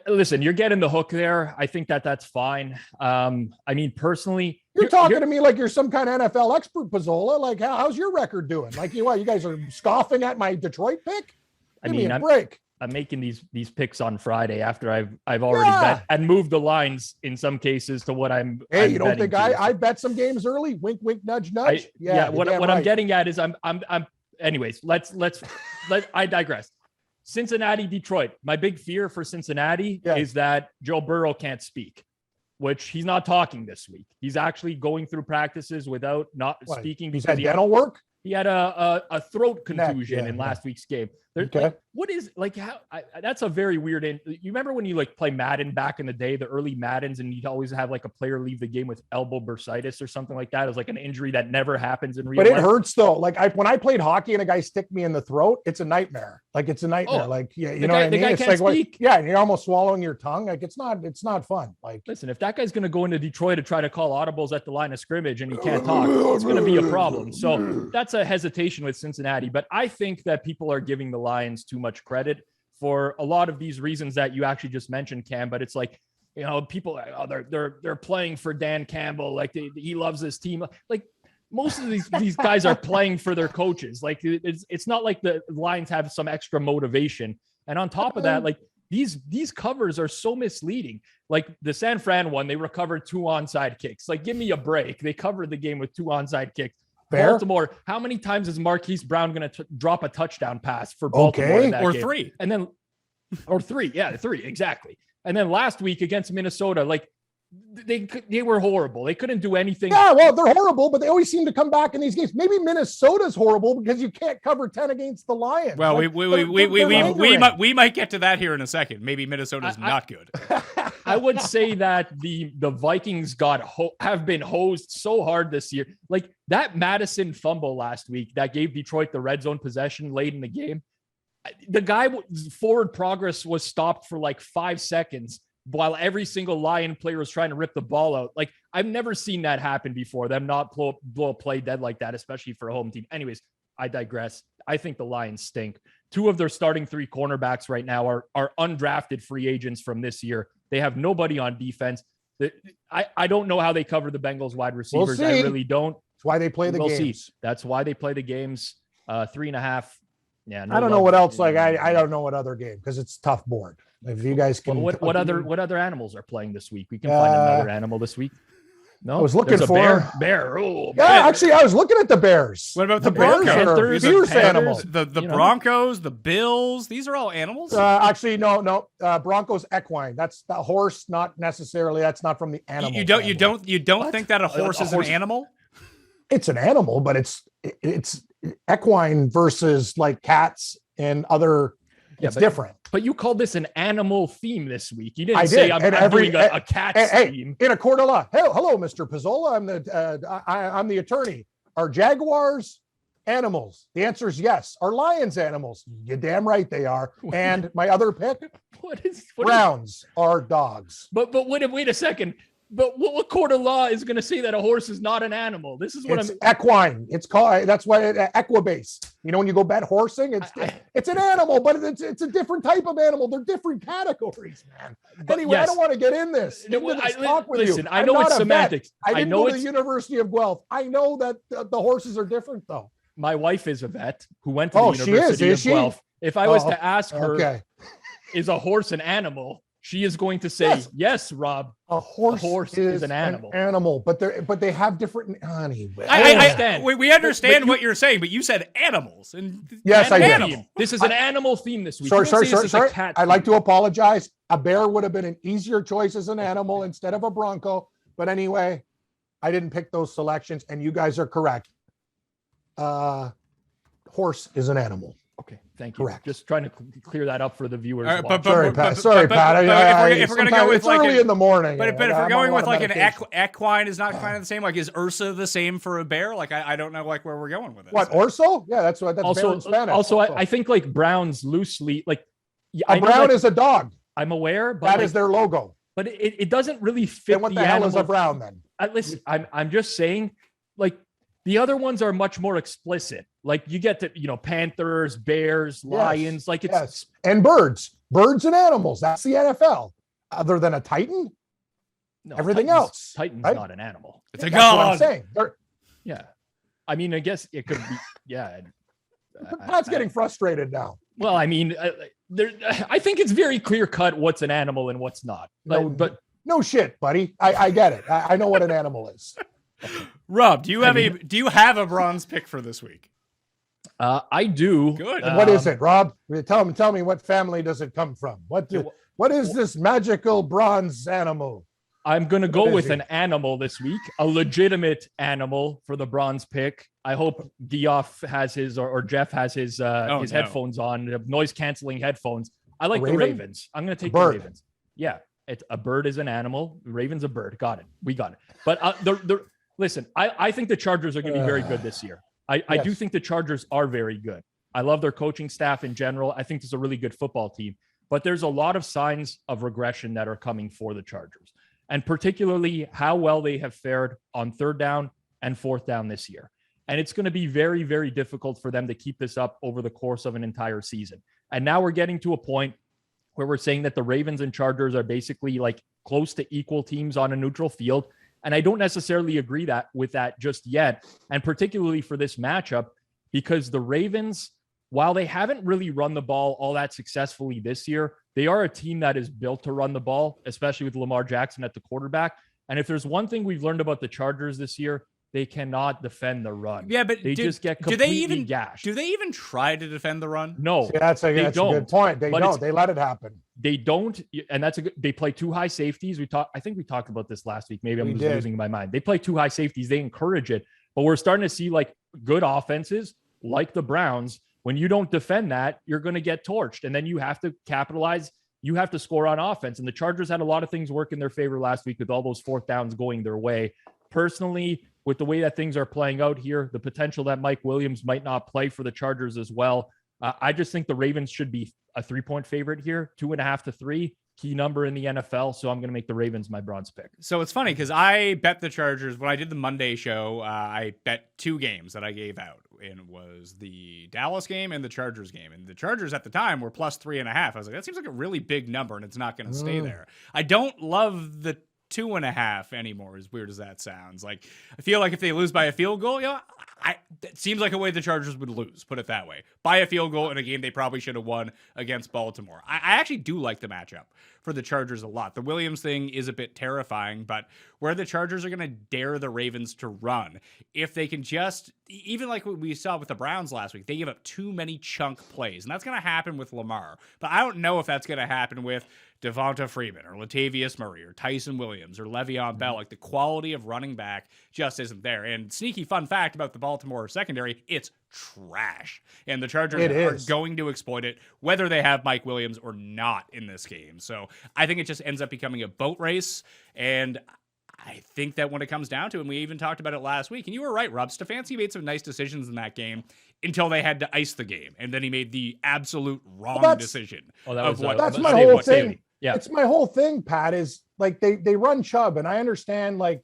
Listen, you're getting the hook there. I think that's fine. I mean, personally, you're talking to me like you're some kind of NFL expert, Pizzola. Like, how's your record doing? Like, you guys are scoffing at my Detroit pick? Give me a break. I'm making these picks on Friday after I've already bet and moved the lines in some cases to what I'm. Hey, I'm you don't think I bet some games early? Wink, wink, nudge, nudge. What I'm getting at is I'm. Anyways, let's. I digress. Cincinnati, Detroit. My big fear for Cincinnati is that Joe Burrow can't speak, which he's not talking this week. He's actually going through practices without speaking. He's had dental work. He had a throat contusion in last week's game. What is that's a very weird. You remember when you play Madden back in the day, the early Maddens, and you'd always have a player leave the game with elbow bursitis or something like that. It was like an injury that never happens in real life. But it hurts though. When I played hockey and a guy stick me in the throat, it's a nightmare. It's a nightmare. You know what I mean? The guy can't speak. And you're almost swallowing your tongue. It's not fun. Listen, if that guy's going to go into Detroit to try to call audibles at the line of scrimmage and he can't talk, it's going to be a problem. So that's a hesitation with Cincinnati. But I think that people are giving the Lions too much credit for a lot of these reasons that you actually just mentioned, Cam. But it's people they're playing for Dan Campbell, he loves this team. Most of these guys are playing for their coaches. It's not like the Lions have some extra motivation. And on top of that, these covers are so misleading. The San Fran one, they recovered 2 onside kicks. Give me a break. They covered the game with 2 onside kicks. Fair. Baltimore, how many times is Marquise Brown going to drop a touchdown pass for Baltimore in that game? 3. And then, or 3. Yeah, 3, exactly. And then last week against Minnesota, they were horrible. They couldn't do anything. Yeah, well, they're horrible, but they always seem to come back in these games. Maybe Minnesota's horrible because you can't cover 10 against the Lions. Well, we might get to that here in a second. Maybe Minnesota's not good. I would say that the Vikings have been hosed so hard this year. That Madison fumble last week that gave Detroit the red zone possession late in the game. The guy's forward progress was stopped for 5 seconds while every single Lion player was trying to rip the ball out. I've never seen that happen before. Them not blow a play dead like that, especially for a home team. Anyways, I digress. I think the Lions stink. 2 of their starting 3 cornerbacks right now are undrafted free agents from this year. They have nobody on defense. I don't know how they cover the Bengals wide receivers. We'll I really don't. That's why they play the games. See. That's why they play the games. 3.5. Yeah. I don't know what else. I don't know what other game because it's tough board. If you guys can, what other animals are playing this week? We can find another animal this week. No, I was looking for bear. Oh, yeah, actually, I was looking at the Bears. What about the Broncos? Fierce animals. The Broncos, the Bills. These are all animals. Actually, no. Broncos equine. That's the horse. Not necessarily. That's not from the animal. You don't think that a horse is an animal? It's an animal, but it's equine versus cats and other. It's different. But you called this an animal theme this week. You didn't say I'm doing a cat theme. In a court of law. Hello, Mr. Pizzola. I'm the attorney. Are jaguars Animals. The answer is yes. Are lions animals? You're damn right they are. And my other pick, What Browns are dogs. But wait a second. But what court of law is going to say that a horse is not an animal? This is what It's equine. It's called, that's why equibase. You know, when you go bet horsing, it's an animal, but it's a different type of animal. They're different categories, man. Anyway, yes. I don't want to get in this. Talk with listen, you. I know it's semantics. I didn't go to the University of Guelph. I know that the horses are different, though. My wife is a vet who went to the University of Guelph. If I was to ask her, is a horse an animal? She is going to say, yes, Rob. A horse is an animal. But they have different. Anyway, I understand. We understand what you're saying, but you said animals, and yes, I did. Animal. This is an animal theme this week. Sorry. I'd like to apologize. A bear would have been an easier choice as an animal instead of a bronco. But anyway, I didn't pick those selections, and you guys are correct. Horse is an animal. Okay, thank you. Correct. Just trying to clear that up for the viewers. Sorry, Pat. If we're going to go with like early in the morning, but if we're going with like an equine is not kind of the same. Like, is Ursa the same for a bear? Like, I don't know like where we're going with it. What, Urso? Yeah, that's bear in Spanish. Also, I think like Browns loosely like a brown is a dog. I'm aware, but that is their logo. But it doesn't really fit. Then what the hell is a brown then? Listen, I'm just saying, like the other ones are much more explicit. Like you get to, Panthers, Bears, Lions, like it's and birds and animals. That's the NFL. Other than a Titan, everything else. Titan's not an animal. It's a god. What I'm saying. Yeah, I mean, I guess it could be. Yeah, Pat's getting frustrated now. Well, I mean, I think it's very clear cut what's an animal and what's not. But no shit, buddy. I get it. I know what an animal is. Rob, do you have a bronze pick for this week? I do. Good. What is it, Rob? Tell me what family does it come from? What is this magical bronze animal? I'm going to go with an animal this week, a legitimate animal for the bronze pick. I hope Dioff has his or Jeff has his headphones on, noise canceling headphones. I like the Ravens. I'm going to take the Ravens. Yeah, a bird is an animal. Raven's a bird. Got it. We got it. But listen, I think the Chargers are going to be very good this year. I do think the Chargers are very good. I love their coaching staff in general. I think it's a really good football team. But there's a lot of signs of regression that are coming for the Chargers, and particularly how well they have fared on third down and fourth down this year. And it's going to be very, very difficult for them to keep this up over the course of an entire season. And now we're getting to a point where we're saying that the Ravens and Chargers are basically like close to equal teams on a neutral field. And I don't necessarily agree with that just yet. And particularly for this matchup, because the Ravens, while they haven't really run the ball all that successfully this year, they are a team that is built to run the ball, especially with Lamar Jackson at the quarterback. And if there's one thing we've learned about the Chargers this year, they cannot defend the run. Yeah, but they just get completely gashed. Do they even try to defend the run? No. See, that's a good point. They don't. They let it happen. They don't, and they play two high safeties. I think we talked about this last week. Maybe I'm just losing my mind. They play two high safeties. They encourage it, but we're starting to see like good offenses like the Browns. When you don't defend that, you're going to get torched, and then you have to capitalize. You have to score on offense. And the Chargers had a lot of things work in their favor last week with all those fourth downs going their way. Personally, with the way that things are playing out here, the potential that Mike Williams might not play for the Chargers as well. I just think the Ravens should be a 3-point favorite here, 2.5 to 3, key number in the NFL. So I'm going to make the Ravens my bronze pick. So it's funny because I bet the Chargers when I did the Monday show. I bet 2 games that I gave out, and it was the Dallas game and the Chargers game. And the Chargers at the time were plus 3.5. I was like, that seems like a really big number, and it's not going to stay there. I don't love the 2.5 anymore, as weird as that sounds. Like, I feel like if they lose by a field goal, it seems like a way the Chargers would lose, put it that way. By a field goal in a game they probably should have won against Baltimore. I actually do like the matchup for the Chargers a lot. The Williams thing is a bit terrifying, but where the Chargers are going to dare the Ravens to run, if they can just, even like what we saw with the Browns last week, they give up too many chunk plays, and that's going to happen with Lamar. But I don't know if that's going to happen with Devonta Freeman or Latavius Murray or Tyson Williams or Le'Veon Bell. Like, the quality of running back just isn't there. And sneaky fun fact about the Baltimore secondary, it's trash. And the Chargers are going to exploit it, whether they have Mike Williams or not in this game. So I think it just ends up becoming a boat race. And I think that when it comes down to it, and we even talked about it last week, and you were right, Rob, Stefanski made some nice decisions in that game until they had to ice the game, and then he made the absolute wrong decision. That's my whole thing. Yeah, it's my whole thing, Pat, is like they run Chubb, and I understand like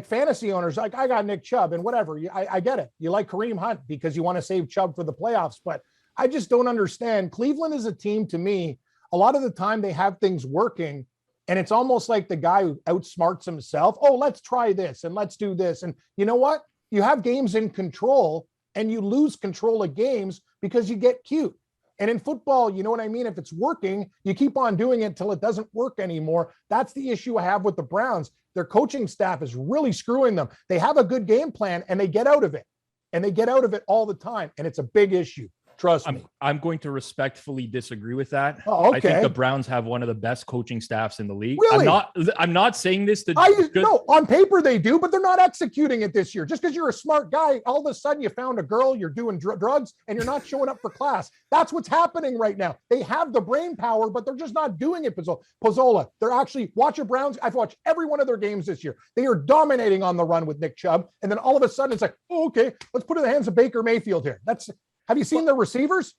fantasy owners, like I got Nick Chubb and whatever. I get it. You like Kareem Hunt because you want to save Chubb for the playoffs, but I just don't understand. Cleveland is a team, to me, a lot of the time they have things working, and it's almost like the guy who outsmarts himself. Oh, let's try this and let's do this. And you know what? You have games in control and you lose control of games because you get cute. And in football, you know what I mean? If it's working, you keep on doing it until it doesn't work anymore. That's the issue I have with the Browns. Their coaching staff is really screwing them. They have a good game plan and they get out of it. And they get out of it all the time. And it's a big issue. Trust me. I'm going to respectfully disagree with that. Oh, okay. I think the Browns have one of the best coaching staffs in the league. Really? I'm not saying this to no, on paper they do, but they're not executing it this year. Just because you're a smart guy, all of a sudden you found a girl, you're doing drugs, and you're not showing up for class. That's what's happening right now. They have the brain power, but they're just not doing it. Pizzola, they're actually, watch your Browns. I've watched every one of their games this year. They are dominating on the run with Nick Chubb, and then all of a sudden it's like, oh, okay, let's put it in the hands of Baker Mayfield here. Have you seen the receivers?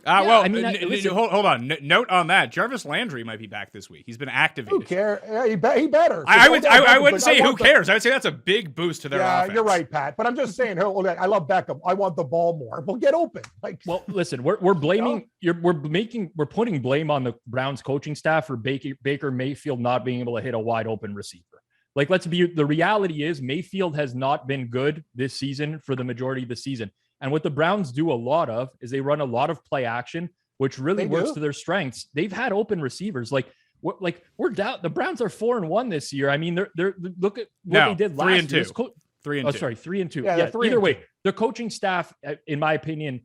Well, I mean, hold on. Note on that: Jarvis Landry might be back this week. He's been activated. Who cares? Yeah, he better. I wouldn't say who cares. I would say that's a big boost to their offense. You're right, Pat. But I'm just saying. I love Beckham. I want the ball more. Well, get open. Well, listen, we're blaming. We're putting blame on the Browns coaching staff for Baker Mayfield not being able to hit a wide open receiver. Like, the reality is Mayfield has not been good this season for the majority of the season. And what the Browns do a lot of is they run a lot of play action, which really works to their strengths. They've had open receivers. We're down. The Browns are 4-1 this year. I mean, they're look at what they did last year. 3-2. Yeah, either way, the coaching staff, in my opinion,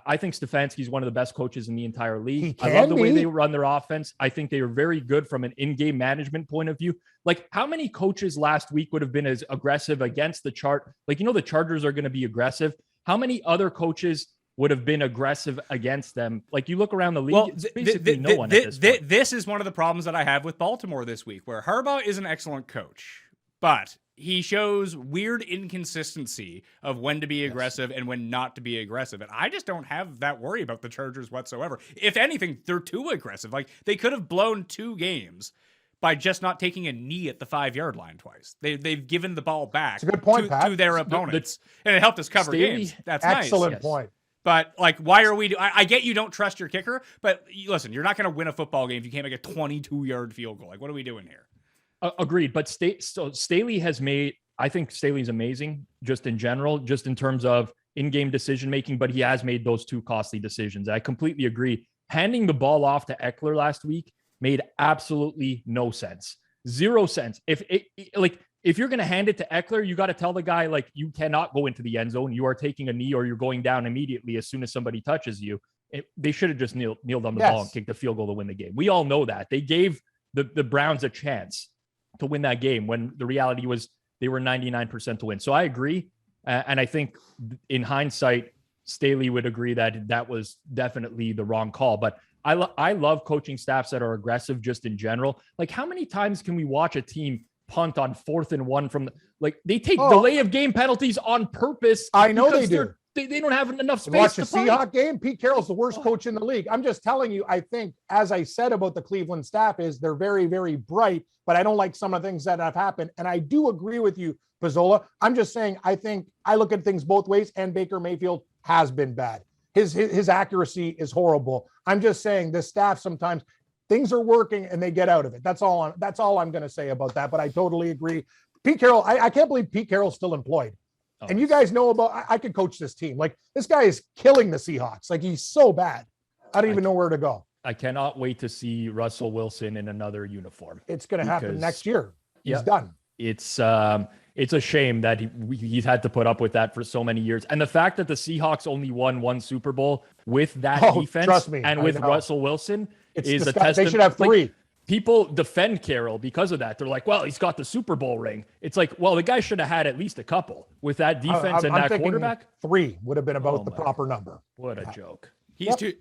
I think Stefanski's one of the best coaches in the entire league. I love the way they run their offense. I think they are very good from an in-game management point of view. Like, how many coaches last week would have been as aggressive against the the Chargers are going to be aggressive. How many other coaches would have been aggressive against them? Like, you look around the league, it's basically no one at this point. This is one of the problems that I have with Baltimore this week, where Harbaugh is an excellent coach, but he shows weird inconsistency of when to be aggressive and when not to be aggressive. And I just don't have that worry about the Chargers whatsoever. If anything, they're too aggressive. Like, they could have blown 2 games by just not taking a knee at the 5-yard line twice. They've given the ball back to their opponents, and it helped us cover games. That's excellent point. But why are we? I get you don't trust your kicker, but listen, you're not going to win a football game if you can't make a 22-yard field goal. Like, what are we doing here? Agreed. But Staley has made. I think Staley's amazing, just in general, just in terms of in-game decision making. But he has made those 2 costly decisions. I completely agree. Handing the ball off to Eckler last week made absolutely no sense. 0 sense. If you're going to hand it to Eckler, you got to tell the guy, like, you cannot go into the end zone. You are taking a knee or you're going down immediately as soon as somebody touches you. They should have just kneeled on the ball and kicked the field goal to win the game. We all know that. They gave the Browns a chance to win that game when the reality was they were 99% to win. So I agree. And I think in hindsight, Staley would agree that was definitely the wrong call. But I love coaching staffs that are aggressive just in general. Like, how many times can we watch a team punt on 4th and 1 from they take delay of game penalties on purpose? I know they do. They don't have enough space. Watch the Seahawks game. Pete Carroll's the worst coach in the league. I'm just telling you, I think, as I said about the Cleveland staff, is they're very, very bright, but I don't like some of the things that have happened. And I do agree with you, Pizzola. I'm just saying, I think I look at things both ways, and Baker Mayfield has been bad. His accuracy is horrible. I'm just saying the staff, sometimes things are working and they get out of it. That's all I'm going to say about that. But I totally agree. Pete Carroll, I can't believe Pete Carroll's still employed. And you guys know I could coach this team. Like, this guy is killing the Seahawks. Like, he's so bad. I don't even know where to go. I cannot wait to see Russell Wilson in another uniform. It's going to happen next year. He's done. It's a shame that he's had to put up with that for so many years. And the fact that the Seahawks only won 1 Super Bowl with that defense and with Russell Wilson is a testament. They should have 3. People defend Carroll because of that. They're like, well, he's got the Super Bowl ring. It's like, well, the guy should have had at least a couple with that defense and that quarterback. 3 would have been about the proper number. What a joke. He's too.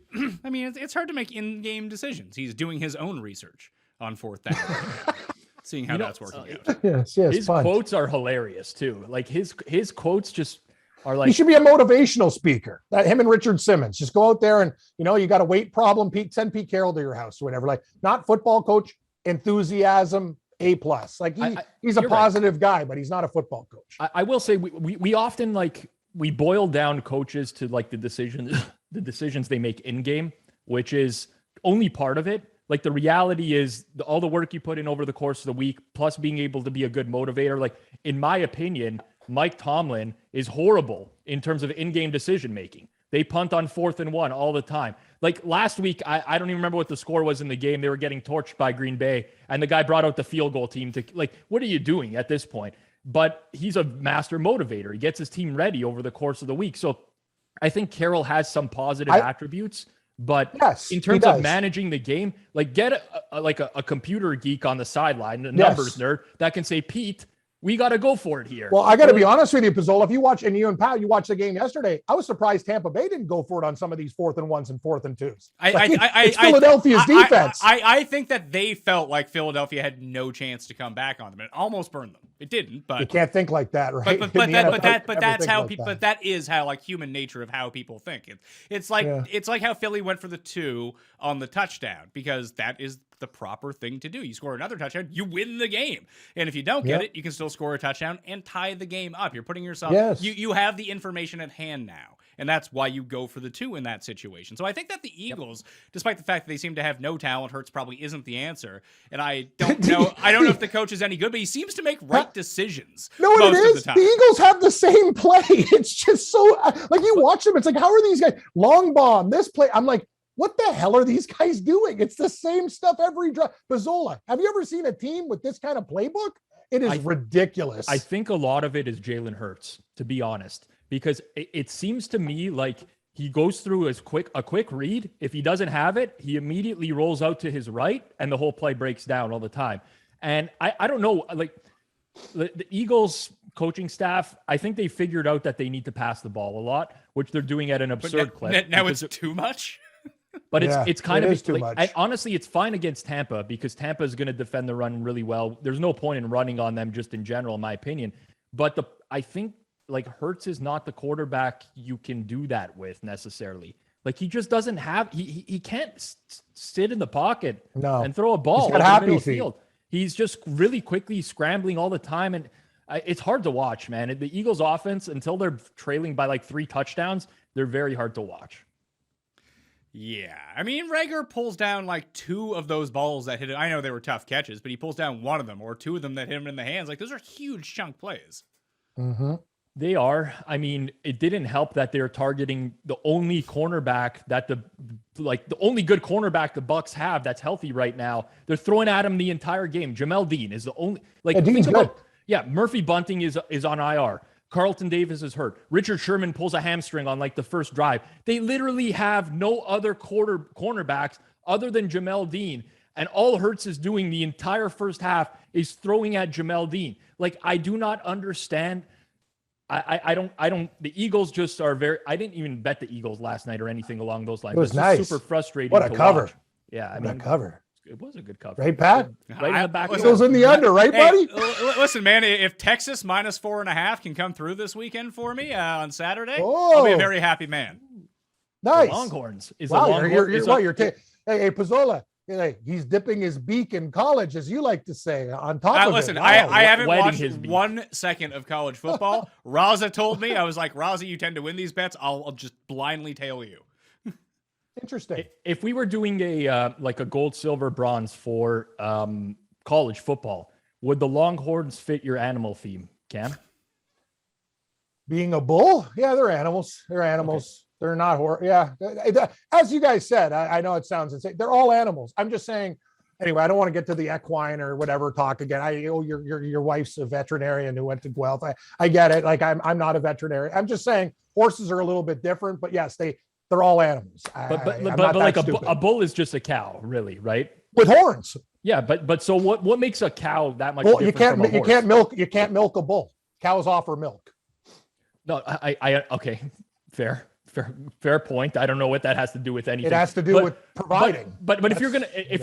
I mean, it's hard to make in-game decisions. He's doing his own research on 4th down. seeing how that's working out. Yes, His fun. quotes are hilarious too. Like his quotes just are like He should be a motivational speaker. That him and Richard Simmons just go out there and you got a weight problem. Send Pete Carroll to your house or whatever. Like not football coach, enthusiasm A+. Like he's a positive guy, but he's not a football coach. I will say we often we boil down coaches to like the decisions they make in game, which is only part of it. Like the reality is all the work you put in over the course of the week, plus being able to be a good motivator. Like in my opinion, Mike Tomlin is horrible in terms of in-game decision-making. They punt on 4th and 1 all the time. Like last week, I don't even remember what the score was in the game. They were getting torched by Green Bay, and the guy brought out the field goal team to what are you doing at this point? But he's a master motivator. He gets his team ready over the course of the week. So I think Carroll has some positive attributes, but in terms of managing the game, like get a computer geek on the sideline, a numbers nerd that can say, Pete, we got to go for it here. Well, I got to be honest with you, Pizzola. If you watch, and you and Pat, you watched the game yesterday, I was surprised Tampa Bay didn't go for it on some of these 4th and 1s and 4th and 2s. It's Philadelphia's defense. I think that they felt like Philadelphia had no chance to come back on them. It almost burned them. It didn't, but you can't think like that, right? But that's how people. But that is how like human nature of how people think. It's like how Philly went for the 2 on the touchdown because that is the proper thing to do. You score another touchdown, you win the game. And if you don't get it, you can still score a touchdown and tie the game up. You're putting yourself, you have the information at hand now. And that's why you go for the 2 in that situation. So I think that the Eagles, despite the fact that they seem to have no talent, Hurts probably isn't the answer. And I don't know if the coach is any good, but he seems to make right decisions. No, it is. The Eagles have the same play. It's just so like you watch them. It's like, how are these guys? Long bomb, this play. I'm like, what the hell are these guys doing? It's the same stuff every drive. Pizzola, have you ever seen a team with this kind of playbook? It is ridiculous. I think a lot of it is Jalen Hurts, to be honest, because it seems to me like he goes through a quick read. If he doesn't have it, he immediately rolls out to his right, and the whole play breaks down all the time. And I don't know, like the Eagles coaching staff, I think they figured out that they need to pass the ball a lot, which they're doing at an absurd clip. Now it's too much. But it's kind of too much. Honestly, it's fine against Tampa because Tampa is going to defend the run really well. There's no point in running on them just in general, in my opinion. But I think like Hurts is not the quarterback you can do that with necessarily. Like he just doesn't have he can't sit in the pocket and throw a ball in the middle of the field. He's just really quickly scrambling all the time, and it's hard to watch, man. The Eagles' offense, until they're trailing by like 3 touchdowns, they're very hard to watch. Yeah, I mean, Rager pulls down like 2 of those balls that hit it. I know they were tough catches, but he pulls down 1 of them or 2 of them that hit him in the hands. Like those are huge chunk plays. Mm-hmm. They are. I mean, it didn't help that they're targeting the only cornerback that the only good cornerback the Bucks have that's healthy right now. They're throwing at him the entire game. Jamel Dean is the only Dean's good. Murphy Bunting is on IR. Carlton Davis is hurt. Richard Sherman pulls a hamstring on like the first drive. They literally have no other cornerbacks other than Jamel Dean. And all Hurts is doing the entire first half is throwing at Jamel Dean. Like, I do not understand. I don't, the Eagles just are I didn't even bet the Eagles last night or anything along those lines. It was nice. Super frustrating. What a cover. Watch. Yeah. What a cover. It was a good cover. Right, Pat? Right in the back. Eagles in the under, right, buddy? Listen, man, if Texas minus 4.5 can come through this weekend for me on Saturday, I'll be a very happy man. Nice. The Longhorns. Hey, Pizzola. He's dipping his beak in college, as you like to say, on top of listen, it. I haven't watched 1 second of college football. Raza told me, I was like, Raza, you tend to win these bets. I'll just blindly tail you. Interesting. If we were doing a gold, silver, bronze for college football, would the Longhorns fit your animal theme, Cam? Being a bull? Yeah, they're animals. They're animals. Okay. They're not as you guys said, I know it sounds insane. They're all animals. I'm just saying. Anyway, I don't want to get to the equine or whatever talk again. Your wife's a veterinarian who went to Guelph. I get it. Like I'm not a veterinarian. I'm just saying horses are a little bit different, but yes, they're all animals. But like a bull is just a cow, really, right? With horns. Yeah, but so what makes a cow that much different from a horse? You can't milk a bull. Cows offer milk. No, I okay, fair. Fair point. I don't know what that has to do with anything. It has to do with providing. But if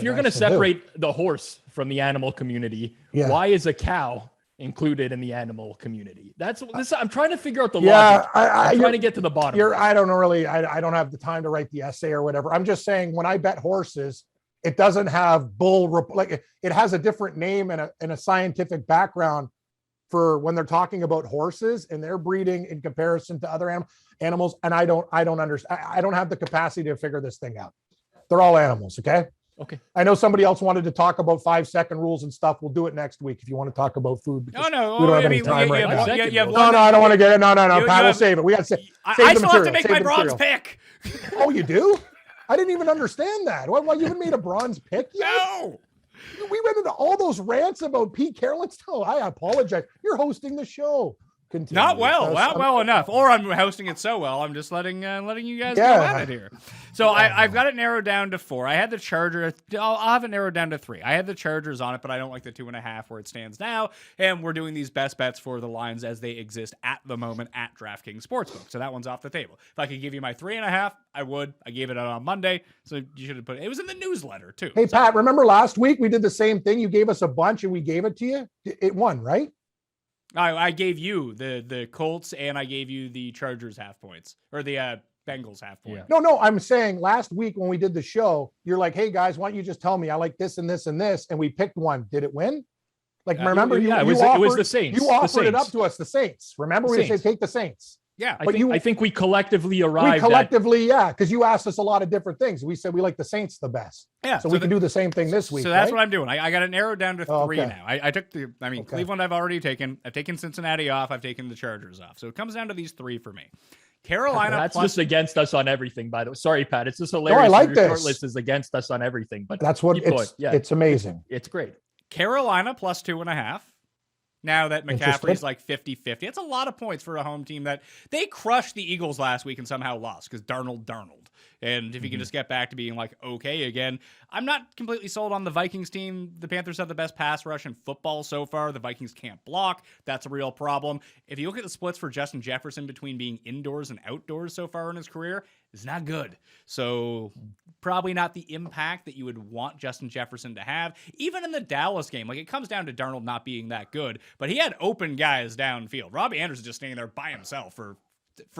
you're gonna separate the horse from the animal community, why is a cow included in the animal community? That's this. I'm trying to figure out the logic. I'm trying to get to the bottom. I don't know really. I don't have the time to write the essay or whatever. I'm just saying when I bet horses, it doesn't have like it has a different name and a scientific background for when they're talking about horses and their breeding in comparison to other animals. And I don't understand. I don't have the capacity to figure this thing out. They're all animals. Okay. I know somebody else wanted to talk about 5-second rules and stuff. We'll do it next week if you want to talk about food. No. We don't have any time right now. No, I don't want to get it. No. Pat, we'll save it. We got to save I still have to make my bronze pick. Oh, you do? I didn't even understand that. Well, you haven't made a bronze pick yet? No. We went into all those rants about Pete Carroll. I apologize. You're hosting the show. Continue. Not well enough. Or I'm hosting it so well, I'm just letting you guys go at it here. So I've got it narrowed down to 4. I had the Charger. I'll have it narrowed down to 3. I had the Chargers on it, but I don't like the 2.5 where it stands now. And we're doing these best bets for the lines as they exist at the moment at DraftKings Sportsbook. So that one's off the table. If I could give you my 3.5, I would. I gave it out on Monday, so you should have put it. It was in the newsletter too. Hey, Pat, remember last week we did the same thing? You gave us a bunch and we gave it to you. It won, right? I gave you the Colts and I gave you the Chargers half points or the Bengals half point. Yeah. No, I'm saying last week when we did the show, you're like, hey guys, why don't you just tell me I like this and this and this, and we picked one. Did it win? Like, remember, it was the Saints. You offered it up to us, the Saints. Remember, we said take the Saints. Yeah, I think we collectively arrived. Because you asked us a lot of different things. We said we like the Saints the best. Yeah, so we can do the same thing this week. So that's what I'm doing. I got it narrowed down to 3 okay. now. I took Cleveland I've already taken. I've taken Cincinnati off. I've taken the Chargers off. So it comes down to these 3 for me. Carolina. That's just against us on everything, by the way. Sorry, Pat. It's just hilarious. No, I like your this. short list is against us on everything, but that's what it's amazing. It's great. Carolina plus 2.5. Now that McCaffrey's like 50-50. It's a lot of points for a home team that they crushed the Eagles last week and somehow lost because Darnold. And if you can just get back to being like, okay, again, I'm not completely sold on the Vikings team. The Panthers have the best pass rush in football so far. The Vikings can't block. That's a real problem. If you look at the splits for Justin Jefferson between being indoors and outdoors so far in his career, it's not good. So probably not the impact that you would want Justin Jefferson to have. Even in the Dallas game, like it comes down to Darnold not being that good, but he had open guys downfield. Robbie Anderson just standing there by himself for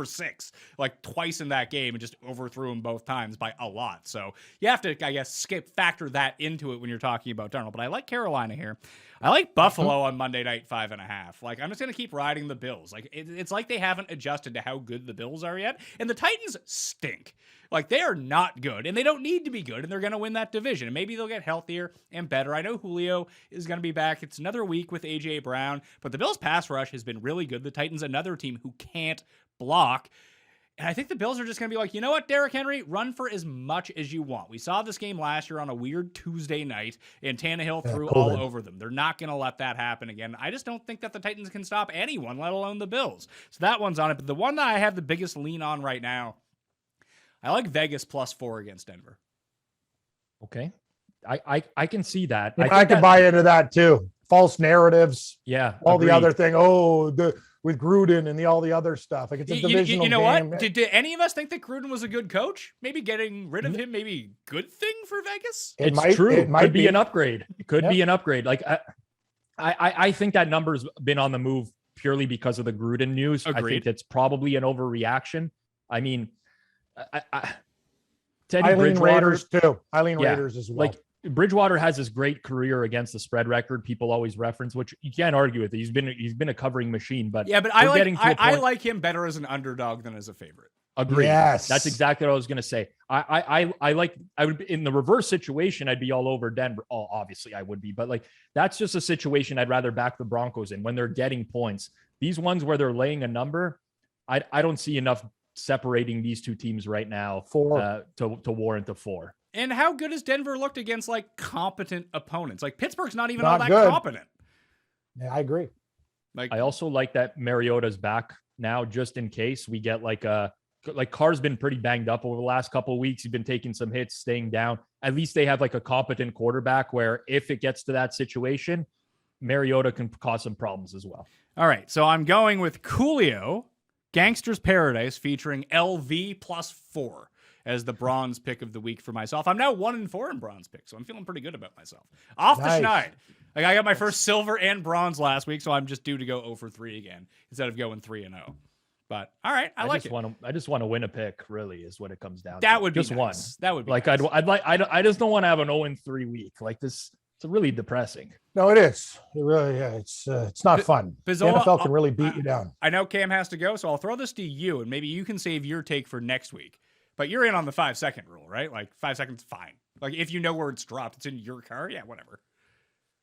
6, like twice in that game, and just overthrew him both times by a lot. So you have to, I guess, factor that into it when you're talking about Darnold. But I like Carolina here. I like Buffalo on Monday night 5.5. Like, I'm just going to keep riding the Bills. Like, it's like they haven't adjusted to how good the Bills are yet. And the Titans stink. Like, they are not good, and they don't need to be good, and they're going to win that division. And maybe they'll get healthier and better. I know Julio is going to be back. It's another week with A.J. Brown, but the Bills' pass rush has been really good. The Titans, another team who can't block. And I think the Bills are just going to be like, you know what, Derrick Henry, run for as much as you want. We saw this game last year on a weird Tuesday night, and Tannehill threw all over them. They're not going to let that happen again. I just don't think that the Titans can stop anyone, let alone the Bills. So that one's on it. But the one that I have the biggest lean on right now, I like Vegas plus 4 against Denver. Okay. I can see that. I can buy into that too. False narratives. Yeah. All the other thing. With Gruden and all the other stuff. Like, it's a divisional you know game. What? Did any of us think that Gruden was a good coach? Maybe getting rid of him, maybe a good thing for Vegas? It's true. It might be an upgrade. It could be an upgrade. Like, I think that number's been on the move purely because of the Gruden news. Agreed. I think it's probably an overreaction. I mean, Teddy Bridgewater too. Raiders as well. Like, Bridgewater has this great career against the spread record people always reference, which you can't argue with. He's been a covering machine, but I like him better as an underdog than as a favorite. Agreed. Yes. That's exactly what I was going to say. I would, in the reverse situation, I'd be all over Denver. Oh, obviously I would be, but like, that's just a situation I'd rather back the Broncos in when they're getting points. These ones where they're laying a number, I don't see enough separating these two teams right now to warrant a 4. And how good has Denver looked against like competent opponents? Like Pittsburgh's not even all that competent. Yeah, I agree. Like, I also like that Mariota's back now, just in case we get like Carr's been pretty banged up over the last couple of weeks. He's been taking some hits, staying down. At least they have like a competent quarterback where if it gets to that situation, Mariota can cause some problems as well. All right. So I'm going with Julio Gangster's Paradise featuring LV +4 as the bronze pick of the week for myself. I'm now 1-4 in bronze picks, so I'm feeling pretty good about myself. Off the schneid. Like, I got my first silver and bronze last week, so I'm just due to go 0-3 again instead of going 3-0. But all right, I like it. I just want to win a pick. Really, is what it comes down to. That would be just nice. one. That would be like nice. I just don't want to have an 0-3 week like this. It's really depressing. No, it is. It really, yeah, it's not fun. Pizzola, the NFL can really beat you down. I know Cam has to go, so I'll throw this to you, and maybe you can save your take for next week. But you're in on the 5-second rule, right? Like 5 seconds, fine. Like if you know where it's dropped, it's in your car. Yeah, whatever.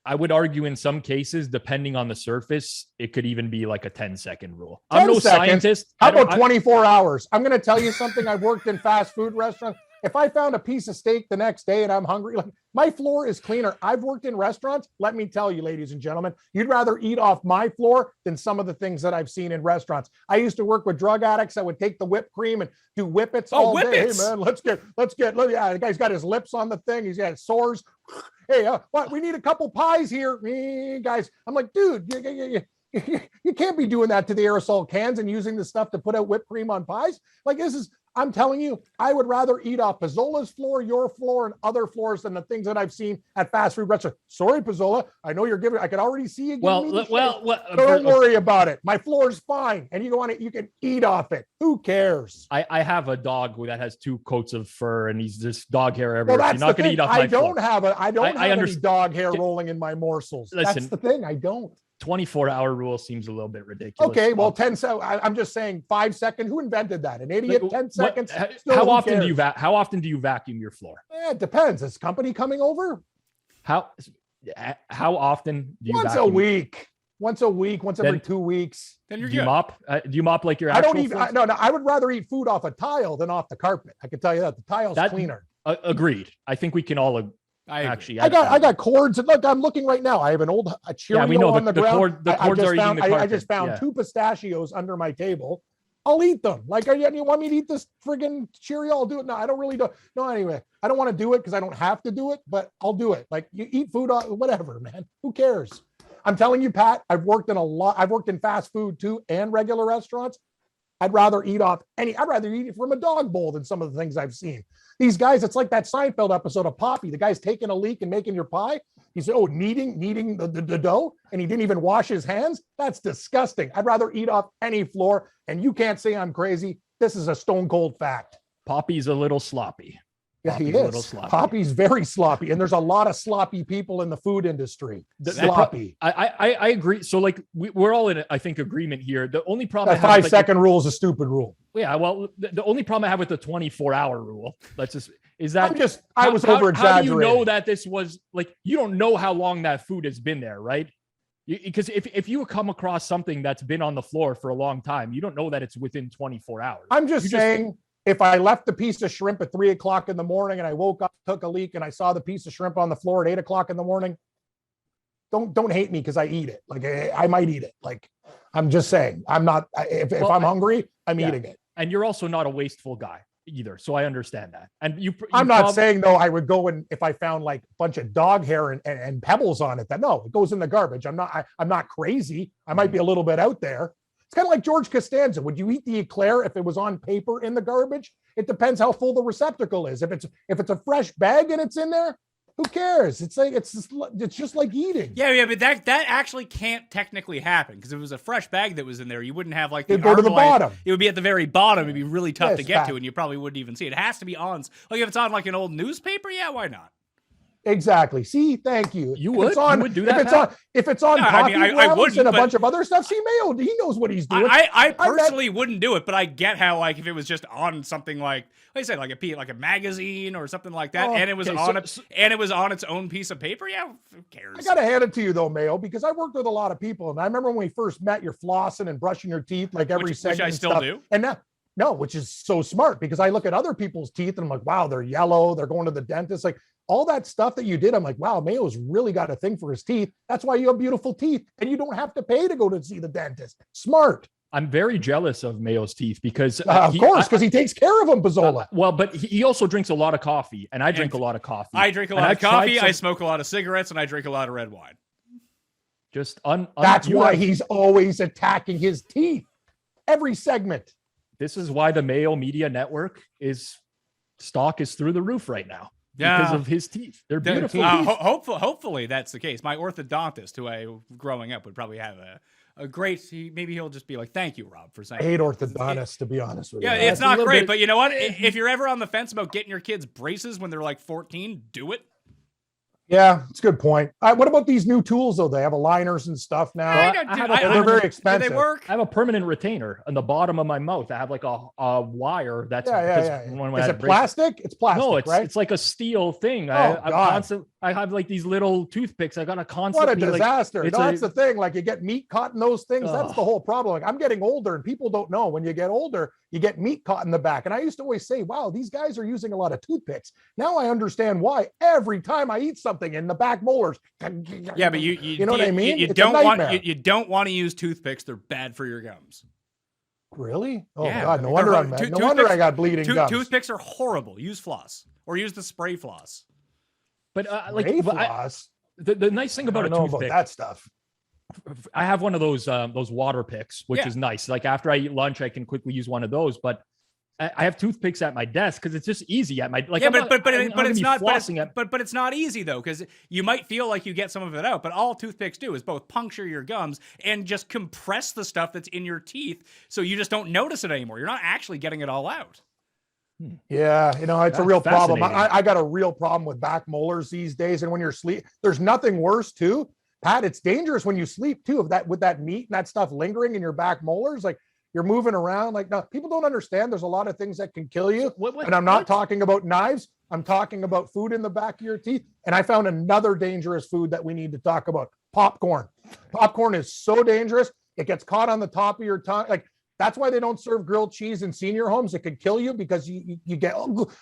I would argue in some cases, depending on the surface, it could even be like a 10-second rule. I'm no scientist. How about 24 hours? I'm going to tell you something. I've worked in fast food restaurants. If I found a piece of steak the next day and I'm hungry, like my floor is cleaner. I've worked in restaurants. Let me tell you, ladies and gentlemen, you'd rather eat off my floor than some of the things that I've seen in restaurants. I used to work with drug addicts that would take the whipped cream and do whippets all day. Hey man, let's get. Yeah, the guy's got his lips on the thing. He's got sores. Hey, what? We need a couple pies here, guys. I'm like, dude, you can't be doing that to the aerosol cans and using the stuff to put out whipped cream on pies. Like I'm telling you, I would rather eat off Pizzola's floor, your floor, and other floors than the things that I've seen at fast food restaurants. Sorry, Pizzola. I know you're giving. I can already see you. Don't worry about it. My floor's fine, and you go on it. You can eat off it. Who cares? I have a dog that has 2 coats of fur, and he's just dog hair everywhere. Well, you're not going to eat off my floor. I don't have any dog hair rolling in my morsels. Listen, that's the thing. I don't. 24-hour rule seems a little bit ridiculous. Okay, well, 10 seconds. I'm just saying 5 seconds. Who invented that? An idiot? 10 seconds. How often do you vacuum your floor? It depends. Is company coming over? How often do you Once a week. Once every 2 weeks. Then you're do you good. mop? Do you mop like your? I don't eat. No. I would rather eat food off a tile than off the carpet. I can tell you that the tile's cleaner. Agreed. I think we can all. I got cords. Look, I'm looking right now. I have an old Cheerio on the ground. The cords are eating the carpet. I just found 2 pistachios under my table. I'll eat them. Like, you want me to eat this friggin' Cheerio? I'll do it. No, I don't really do. No, anyway, I don't want to do it because I don't have to do it, but I'll do it. Like, you eat food, whatever, man. Who cares? I'm telling you, Pat. I've worked in fast food too and regular restaurants. I'd rather eat it from a dog bowl than some of the things I've seen. These guys, it's like that Seinfeld episode of Poppy. The guy's taking a leak and making your pie. He said, kneading the dough, and he didn't even wash his hands. That's disgusting. I'd rather eat off any floor, and you can't say I'm crazy. This is a stone cold fact. Poppy's a little sloppy. Yeah, he is. Poppy's very sloppy, and there's a lot of sloppy people in the food industry. Sloppy. I agree. So, like, we're all in, I think, agreement here. The only problem that 5 second rule is a stupid rule. Yeah, well, the only problem I have with the 24-hour rule, I was over exaggerating. How do you know that this was like? You don't know how long that food has been there, right? Because if you come across something that's been on the floor for a long time, you don't know that it's within 24 hours. I'm just saying. If I left the piece of shrimp at 3 o'clock in the morning and I woke up, took a leak, and I saw the piece of shrimp on the floor at 8 o'clock in the morning, don't hate me because I eat it. Like, I might eat it. Like, I'm just saying, I'm not. If I'm hungry, I'm eating it. And you're also not a wasteful guy either, so I understand that. And I'm not saying though I would go and if I found like a bunch of dog hair and pebbles on it, that no, it goes in the garbage. I'm not crazy. I might be a little bit out there. It's kind of like George Costanza. Would you eat the eclair if it was on paper in the garbage? It depends how full the receptacle is. If it's a fresh bag and it's in there, who cares? It's just like eating. Yeah, but that actually can't technically happen because if it was a fresh bag that was in there, you wouldn't have like it'd go to the bottom. It would be at the very bottom. It'd be really tough to get to, and you probably wouldn't even see it. It has to be on. Like if it's on like an old newspaper, yeah, why not? Exactly. See, thank you. You would do that. If it's on coffee grounds and a bunch of other stuff. See, Mayo, he knows what he's doing. I personally wouldn't do it, but I get how like if it was just on something like I said, like a magazine or something like that, and it was it was on its own piece of paper. Yeah, who cares? I gotta hand it to you though, Mayo, because I worked with a lot of people, and I remember when we first met, you're flossing and brushing your teeth like every second. Which I still do. And now. No, which is so smart because I look at other people's teeth and I'm like, wow, they're yellow. They're going to the dentist. Like all that stuff that you did. I'm like, wow, Mayo's really got a thing for his teeth. That's why you have beautiful teeth and you don't have to pay to go to see the dentist. Smart. I'm very jealous of Mayo's teeth because of course, because he takes care of them, Pizzola. Well, but he also drinks a lot of coffee and I drink a lot of coffee. I drink a lot of coffee. I smoke a lot of cigarettes and I drink a lot of red wine. That's why he's always attacking his teeth. every segment. This is why the Mayo Media Network stock is through the roof right now. Yeah. Because of his teeth. They're beautiful. Hopefully that's the case. My orthodontist, who I growing up would probably have a great. Maybe he'll just be like, "Thank you, Rob, for saying." I hate orthodontists, to be honest with you. Yeah, it's not great, but you know what? If you're ever on the fence about getting your kids braces when they're like 14, do it. Yeah, it's a good point. What about these new tools, though? They have aligners and stuff now. They're very expensive. Do they work? I have a permanent retainer on the bottom of my mouth. I have like a wire that's Is it plastic? It's plastic, no, right? It's like a steel thing. I have like these little toothpicks. I got to constantly. What a disaster! Like, that's the thing. Like you get meat caught in those things. That's the whole problem. Like I'm getting older, and people don't know when you get older, you get meat caught in the back. And I used to always say, "Wow, these guys are using a lot of toothpicks." Now I understand why. Every time I eat something in the back molars. Yeah, but you know what I mean? You don't want to use toothpicks. They're bad for your gums. Really? Oh yeah, God! No wonder I got bleeding gums. Toothpicks are horrible. Use floss or use the spray floss. But floss. The nice thing about a toothpick, that stuff. I have one of those water picks, which is nice. Like after I eat lunch, I can quickly use one of those. But I have toothpicks at my desk because it's just easy at my but it's not easy though, because you might feel like you get some of it out, but all toothpicks do is both puncture your gums and just compress the stuff that's in your teeth, so you just don't notice it anymore. You're not actually getting it all out. Yeah, it's a real problem. I got a real problem with back molars these days, and when you're sleep, there's nothing worse too, Pat. It's dangerous when you sleep too, with that meat and that stuff lingering in your back molars, like. You're moving around like no, people don't understand. There's a lot of things that can kill you. And I'm not talking about knives. I'm talking about food in the back of your teeth. And I found another dangerous food that we need to talk about. Popcorn. Popcorn is so dangerous. It gets caught on the top of your tongue. Like that's why they don't serve grilled cheese in senior homes. It could kill you because you get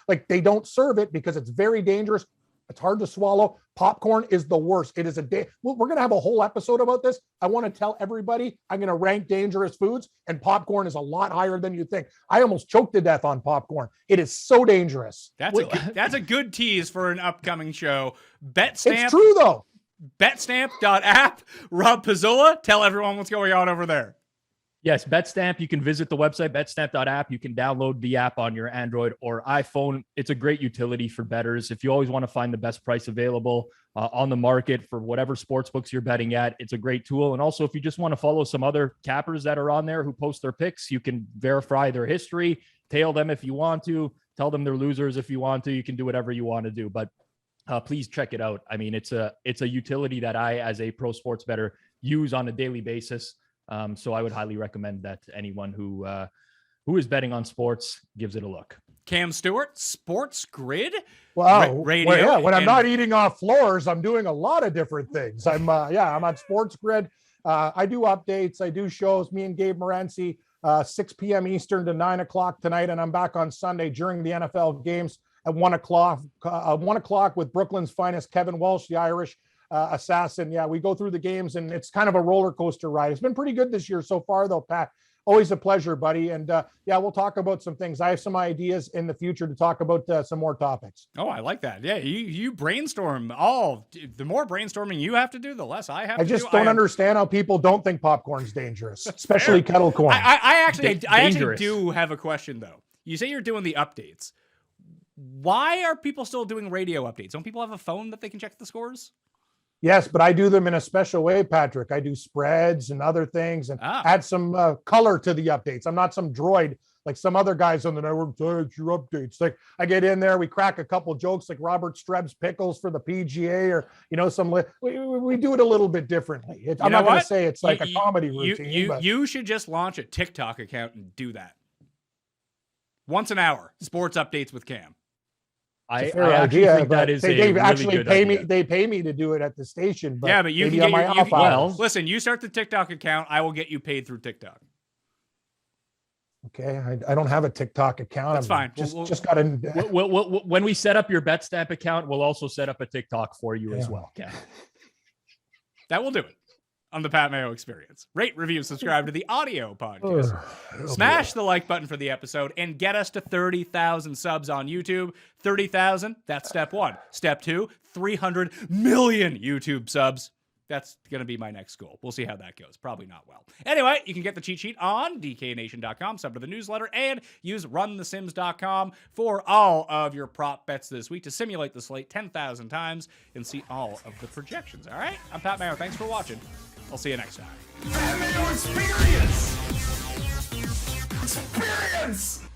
like they don't serve it because it's very dangerous. It's hard to swallow. Popcorn is the worst. It is we're going to have a whole episode about this. I want to tell everybody I'm going to rank dangerous foods, and popcorn is a lot higher than you think. I almost choked to death on popcorn. It is so dangerous. That's a good tease for an upcoming show. BetStamp. It's true though. BetStamp.app. Rob Pizzola, tell everyone what's going on over there. Yes, BetStamp. You can visit the website, betstamp.app. You can download the app on your Android or iPhone. It's a great utility for bettors. If you always want to find the best price available on the market for whatever sports books you're betting at, it's a great tool. And also, if you just want to follow some other cappers that are on there who post their picks, you can verify their history, tail them if you want to, tell them they're losers if you want to. You can do whatever you want to do. But please check it out. I mean, it's a utility that I, as a pro sports bettor, use on a daily basis. So I would highly recommend that to anyone who is betting on sports gives it a look. Cam Stewart, Sports Grid. Wow. Radio. Well, yeah, when I'm not eating off floors, I'm doing a lot of different things. I'm on Sports Grid. I do updates. I do shows. Me and Gabe Morency, 6 p.m. Eastern to 9 o'clock tonight. And I'm back on Sunday during the NFL games at 1 o'clock. 1 o'clock with Brooklyn's finest, Kevin Walsh, the Irish assassin. Yeah, we go through the games and it's kind of a roller coaster ride. It's been pretty good this year so far though, Pat. Always a pleasure, buddy. And we'll talk about some things. I have some ideas in the future to talk about some more topics. Oh, I like that. Yeah, you brainstorm all. The more brainstorming you have to do, the less I have to do. I just don't understand how people don't think popcorn's dangerous, especially kettle corn. I actually do have a question though. You say you're doing the updates. Why are people still doing radio updates? Don't people have a phone that they can check the scores? Yes, but I do them in a special way, Patrick. I do spreads and other things and add some color to the updates. I'm not some droid like some other guys on the network. It's your updates. Like I get in there, we crack a couple jokes like Robert Streb's pickles for the PGA or, we do it a little bit differently. I'm not going to say it's like a comedy routine. You should just launch a TikTok account and do that. Once an hour, sports updates with Cam. I actually think that is they really actually good pay idea. me. They pay me to do it at the station. But yeah, but you can get listen, you start the TikTok account. I will get you paid through TikTok. Okay, I don't have a TikTok account. That's fine. Just got to. When we set up your BetStamp account, we'll also set up a TikTok for you as well. Okay. That will do it on the Pat Mayo Experience. Rate, review, subscribe to the audio podcast. Smash the like button for the episode and get us to 30,000 subs on YouTube. 30,000, that's step one. Step two, 300 million YouTube subs. That's going to be my next goal. We'll see how that goes. Probably not well. Anyway, you can get the cheat sheet on dknation.com, sub to the newsletter, and use runthesims.com for all of your prop bets this week to simulate the slate 10,000 times and see all of the projections. All right? I'm Pat Mayo. Thanks for watching. I'll see you next time. Pat Mayo Experience! Experience!